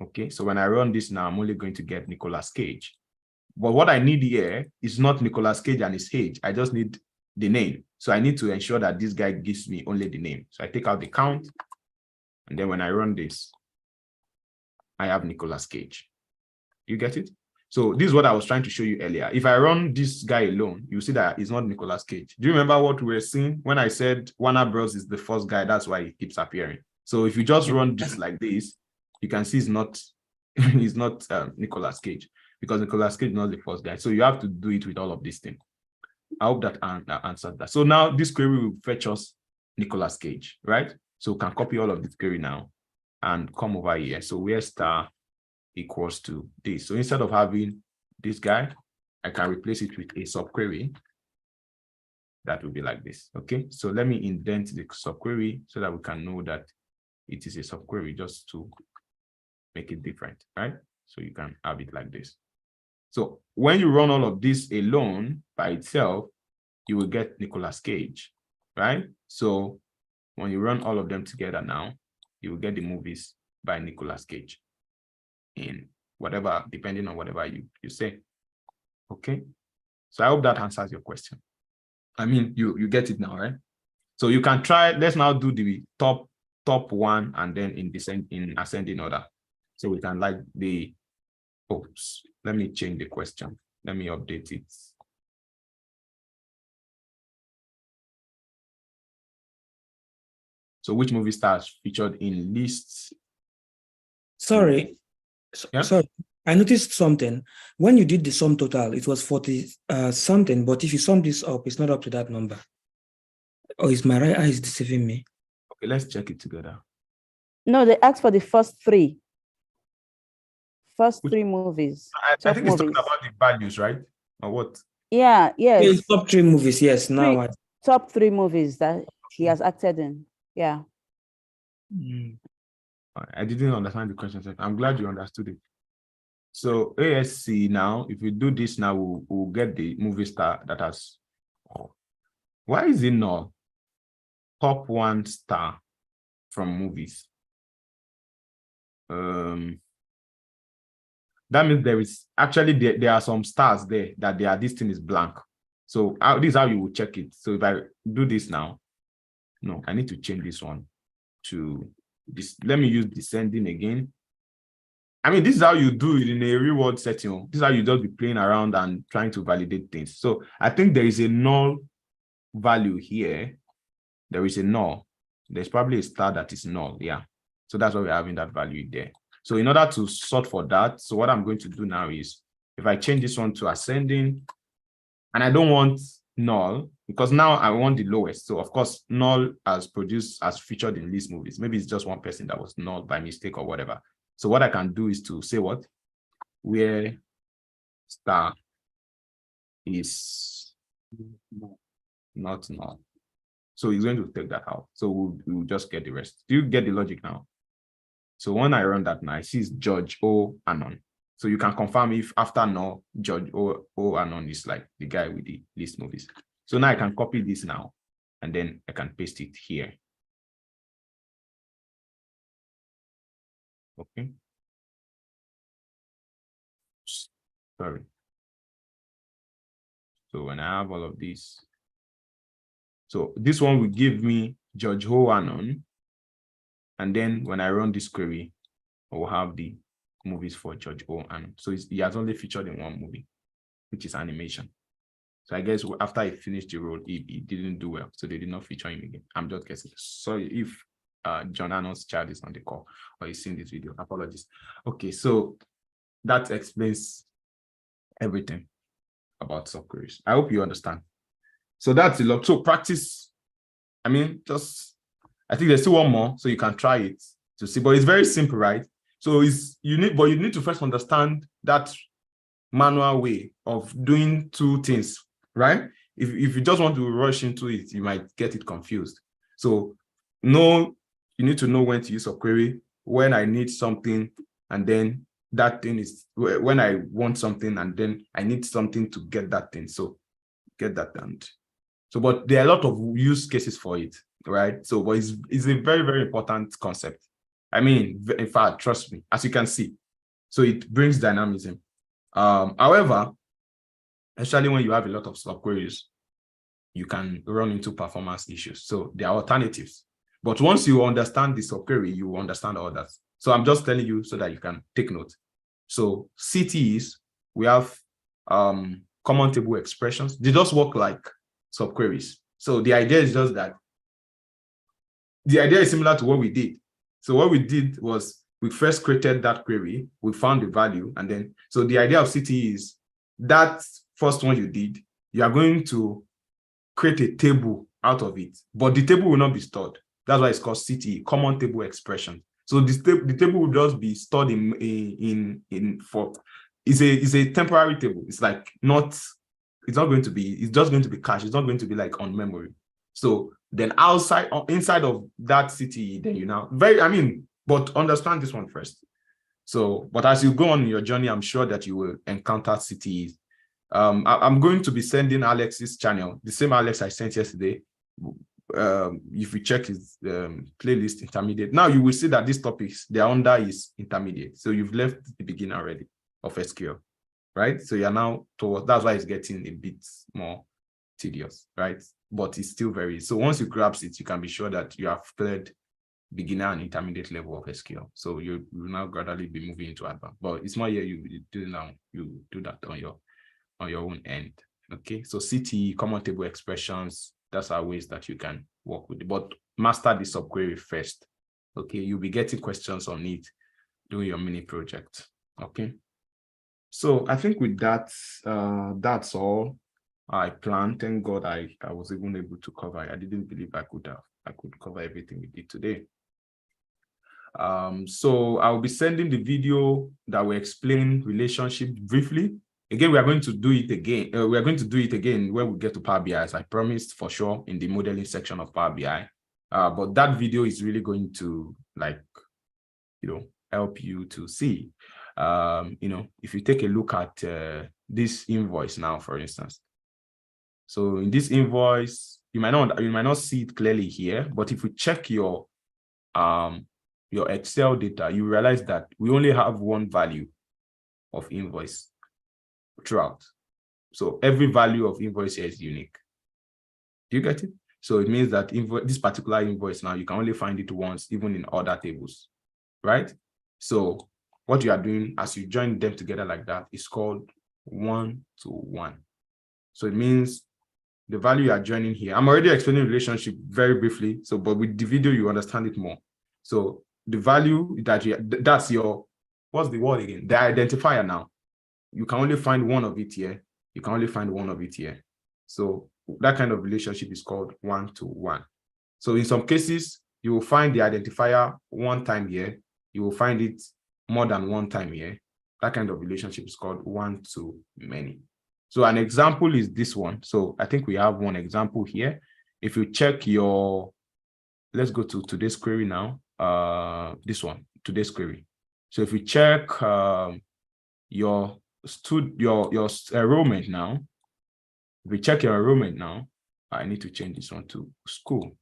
Okay, so when I run this now, I'm only going to get Nicolas Cage. But what I need here is not Nicolas Cage and his age. I just need the name. So I need to ensure that this guy gives me only the name. So I take out the count. And then when I run this, I have Nicolas Cage. You get it? So this is what I was trying to show you earlier. If I run this guy alone, you see that it's not Nicolas Cage. Do you remember what we were seeing when I said Warner Bros. Is the first guy? That's why he keeps appearing. So if you just run this like this, you can see it's not Nicolas Cage, because Nicolas Cage is not the first guy. So you have to do it with all of these things. I hope that answered that. So now this query will fetch us Nicolas Cage, right? So we can copy all of this query now and come over here. So where star equals to this. So instead of having this guy, I can replace it with a subquery that will be like this. Okay, so let me indent the subquery so that we can know that it is a subquery, just to make it different, right? So you can have it like this. So when you run all of this alone by itself, you will get Nicolas Cage, right? So when you run all of them together now, you will get the movies by Nicolas Cage in whatever, depending on whatever you say. Okay, so I hope that answers your question. I mean, you get it now, right? So you can try, let's now do the top one and then in ascending order. So we can like the, oops, let me change the question. Let me update it. So which movie stars featured in lists? Sorry. Yeah? Sorry. I noticed something. When you did the sum total, it was 40 something, but if you sum this up, it's not up to that number. Or is my right eye is deceiving me? Okay, let's check it together. No, they asked for the first three. First three movies. I think it's talking about the values, right? Or what? Yeah, yes. It's top 3 movies, yes. Now top 3 movies that he has acted in. Yeah. I didn't understand the question. I'm glad you understood it. So ASC now, if we do this now, we'll get the movie star that has. Why is it not top 1 star from movies? That means there is actually there are some stars there that this thing is blank. So this is how you will check it. So if I do this now, no, I need to change this one to this. Let me use descending again. I mean, this is how you do it in a real-world setting. This is how you just be playing around and trying to validate things. So I think there is a null value here. There is a null. There's probably a star that is null. Yeah. So that's why we're having that value there. So in order to sort for that, so what I'm going to do now is, if I change this one to ascending, and I don't want null, because now I want the lowest. So of course, null as featured in list movies. Maybe it's just one person that was null by mistake or whatever. So what I can do is to say what? Where star is not null. So he's going to take that out. So we'll just get the rest. Do you get the logic now? So when I run that now, I see it's George O. Anon. So you can confirm if after null, George O. Anon is like the guy with the list movies. So now I can copy this now, and then I can paste it here. Okay. Sorry. So when I have all of this, so this one will give me George Ho Anon. And then when I run this query, I will have the movies for George O. Anon. So he has only featured in one movie, which is animation. So I guess after he finished the role, he didn't do well. So they did not feature him again. I'm just guessing. Sorry if John Anon's child is on the call or he's seen this video. Apologies. Okay, so that explains everything about subqueries. I hope you understand. So that's a lot. So practice, I mean, I think there's still one more, so you can try it to see, but it's very simple, right? So you need to first understand that manual way of doing two things, right? If you just want to rush into it, you might get it confused. So you need to know when to use a query, when I need something, and then that thing is when I want something, and then I need something to get that thing. So get that done. So, but there are a lot of use cases for it, right? So, but it's a very, very important concept. I mean, in fact, trust me, as you can see. So it brings dynamism. However, especially when you have a lot of subqueries, you can run into performance issues. So there are alternatives. But once you understand the subquery, you understand all that. So I'm just telling you so that you can take note. So CTEs, we have common table expressions. They just work like subqueries. So the idea is just that the idea is similar to what we did. So what we did was we first created that query, we found the value, and then, so the idea of CTE is that first one you did, you are going to create a table out of it, but the table will not be stored. That's why it's called CTE, common table expression. So the table will just be stored it's a temporary table. It's like it's just going to be cached. It's not going to be like on memory. So then inside of that CTE, then but understand this one first. So, but as you go on your journey, I'm sure that you will encounter CTEs. I'm going to be sending Alex's channel, the same Alex I sent yesterday. If you check his playlist intermediate, now you will see that these topics, they're under is intermediate. So you've left the beginning already of SQL, right? So you're now towards, that's why it's getting a bit more tedious, right? but it's still very, so once you grasp it, you can be sure that you have cleared beginner and intermediate level of SQL. So you will now gradually be moving into advanced, but it's not here you do now, you do that on your own end. Okay, so CTE, common table expressions, that's our ways that you can work with it, but master the subquery first. Okay, you'll be getting questions on it during your mini project. Okay, so I think with that, that's all I planned. Thank God I was even able to cover. I didn't believe I could cover everything we did today. So I'll be sending the video that will explain relationship briefly. Again, we are going to do it again. We are going to do it again when we get to Power BI, as I promised, for sure, in the modeling section of Power BI. But that video is really going to, like, help you to see. If you take a look at this invoice now, for instance. So in this invoice, you might not see it clearly here, but if you check your Excel data, you realize that we only have one value of invoice throughout. So every value of invoice here is unique. Do you get it? So it means that this particular invoice now, you can only find it once, even in other tables, right? So what you are doing as you join them together like that is called one-to-one. So it means the value you are joining here, I'm already explaining relationship very briefly, so but with the video you understand it more. So the value that that's your, what's the word again? The identifier now. You can only find one of it here. You can only find one of it here. So that kind of relationship is called one-to-one. So in some cases, you will find the identifier one time here. You will find it more than one time here. That kind of relationship is called one-to-many. So an example is this one. So I think we have one example here. If you check your, let's go to today's query now. This one, today's query. So if you check your enrollment now, if we check your enrollment now, I need to change this one to school.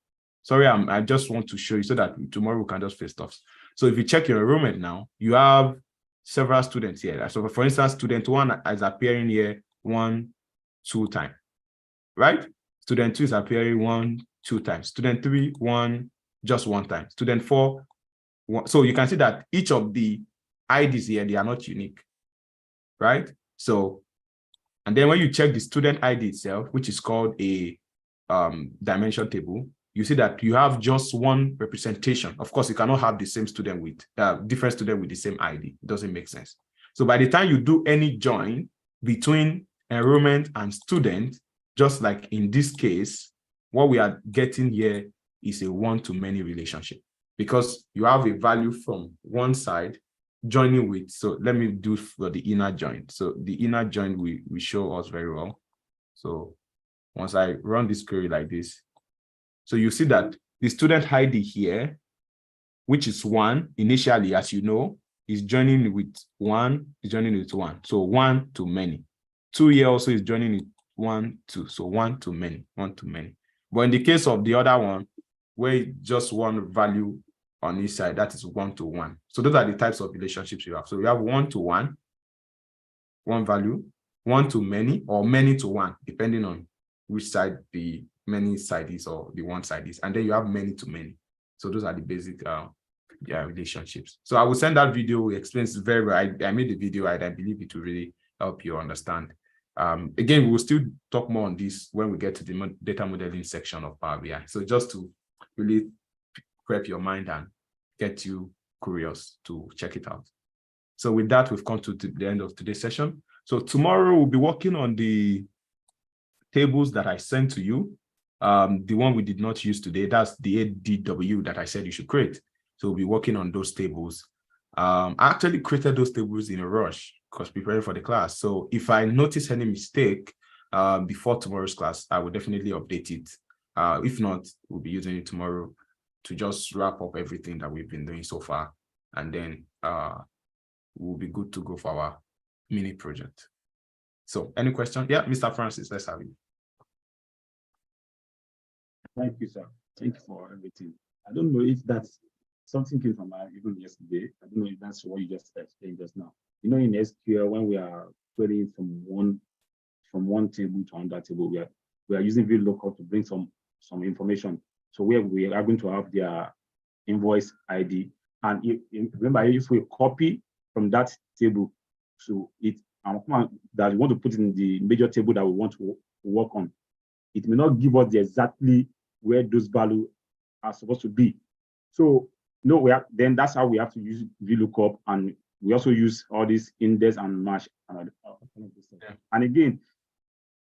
Sorry, I just want to show you so that tomorrow we can just face stuff. So if you check your enrollment now, you have several students here. So for instance, student 1 is appearing here 1, 2 times, right? Student 2 is appearing 1, 2 times. Student 3, 1, just 1 time. Student 4, 1. So you can see that each of the IDs here, they are not unique, right? So, and then when you check the student ID itself, which is called a dimension table, you see that you have just one representation. Of course, you cannot have the same student with different student with the same ID. It doesn't make sense. So by the time you do any join between enrollment and student, just like in this case, what we are getting here is a one-to-many relationship, because you have a value from one side joining with, so let me do for the inner join. So the inner join we show us very well. So once I run this query like this, so you see that the student ID here, which is 1 initially, as you know, is joining with 1, is joining with 1. So one-to-many. 2 here also is joining with 1, 2. So one-to-many, one-to-many. But in the case of the other one, where just one value on each side, that is one-to-one. So those are the types of relationships you have. So you have one-to-one, one value, one-to-many, or many-to-one, depending on which side the many side is or the one side is. And then you have many-to-many. So those are the basic relationships. So I will send that video. It explains very well. I made the video, and I believe it will really help you understand. Again, we will still talk more on this when we get to the data modeling section of Power BI. So just to really prep your mind and get you curious to check it out. So with that, we've come to the end of today's session. So tomorrow we'll be working on the tables that I sent to you. The one we did not use today, that's the ADW that I said you should create. So we'll be working on those tables. I actually created those tables in a rush because preparing for the class. So if I notice any mistake before tomorrow's class, I will definitely update it. If not, we'll be using it tomorrow to just wrap up everything that we've been doing so far. And then we'll be good to go for our mini project. So any question? Yeah, Mr. Francis, let's have you. Thank you, sir. Thank you for everything. I don't know if that's something came from even yesterday. I don't know if that's what you just explained just now. You know, in SQL, when we are querying from one table to another table, we are using VLOOKUP to bring some information. So where we are going to have their invoice ID. And remember, if we copy from that table, so it that we want to put in the major table that we want to work on, it may not give us the exactly where those values are supposed to be. So no, then that's how we have to use VLOOKUP, and we also use all these index and match. And again,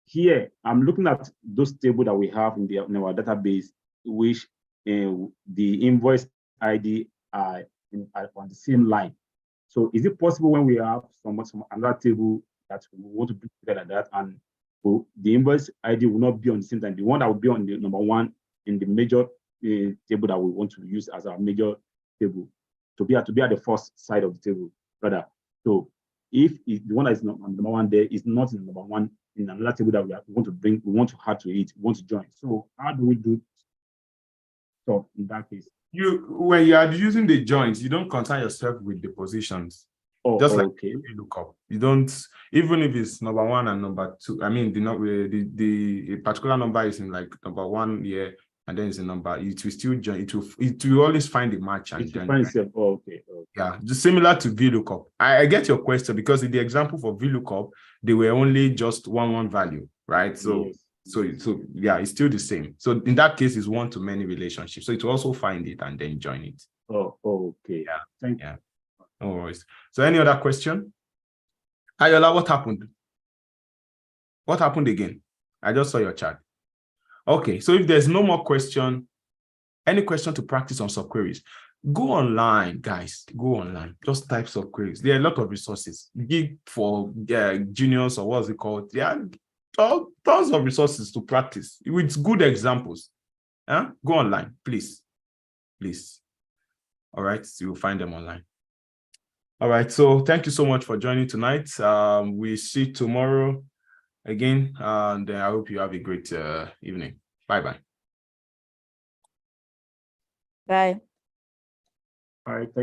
here I'm looking at those tables that we have in our database, which the invoice ID are on the same line. So is it possible when we have some another table that we want to put together that, and the invoice ID will not be on the same time? The one that will be on the number one in the major table that we want to use as our major table to be at the first side of the table, rather. So if the one that is on number one there is not in number one in another table that we want to bring, we want to add to it, we want to join. So how do we do so in that case? When you are using the joins, you don't concern yourself with the positions. Just like VLOOKUP. You don't, even if it's number one and number two. I mean, the particular number is in like number one here, and then it's a number. It will still join. It will always find the match and join. Okay. Yeah, just similar to VLOOKUP. I get your question, because in the example for VLOOKUP, they were only just one value, right? So. Yes. So yeah, it's still the same. So in that case, it's one-to-many relationship. So it will also find it and then join it. Okay. Yeah. Thank you. Yeah. No worries. So any other question? Ayola, what happened? What happened again? I just saw your chat. Okay, so if there's no more question, any question to practice on subqueries, go online, guys. Go online. Just type subqueries. There are a lot of resources. Gig for juniors, or what's it called? Yeah. Tons of resources to practice with good examples. Go online, please. All right, so you'll find them online. All right, so thank you so much for joining tonight. We see tomorrow again, and I hope you have a great evening. Bye-bye. Bye. All right, thank you.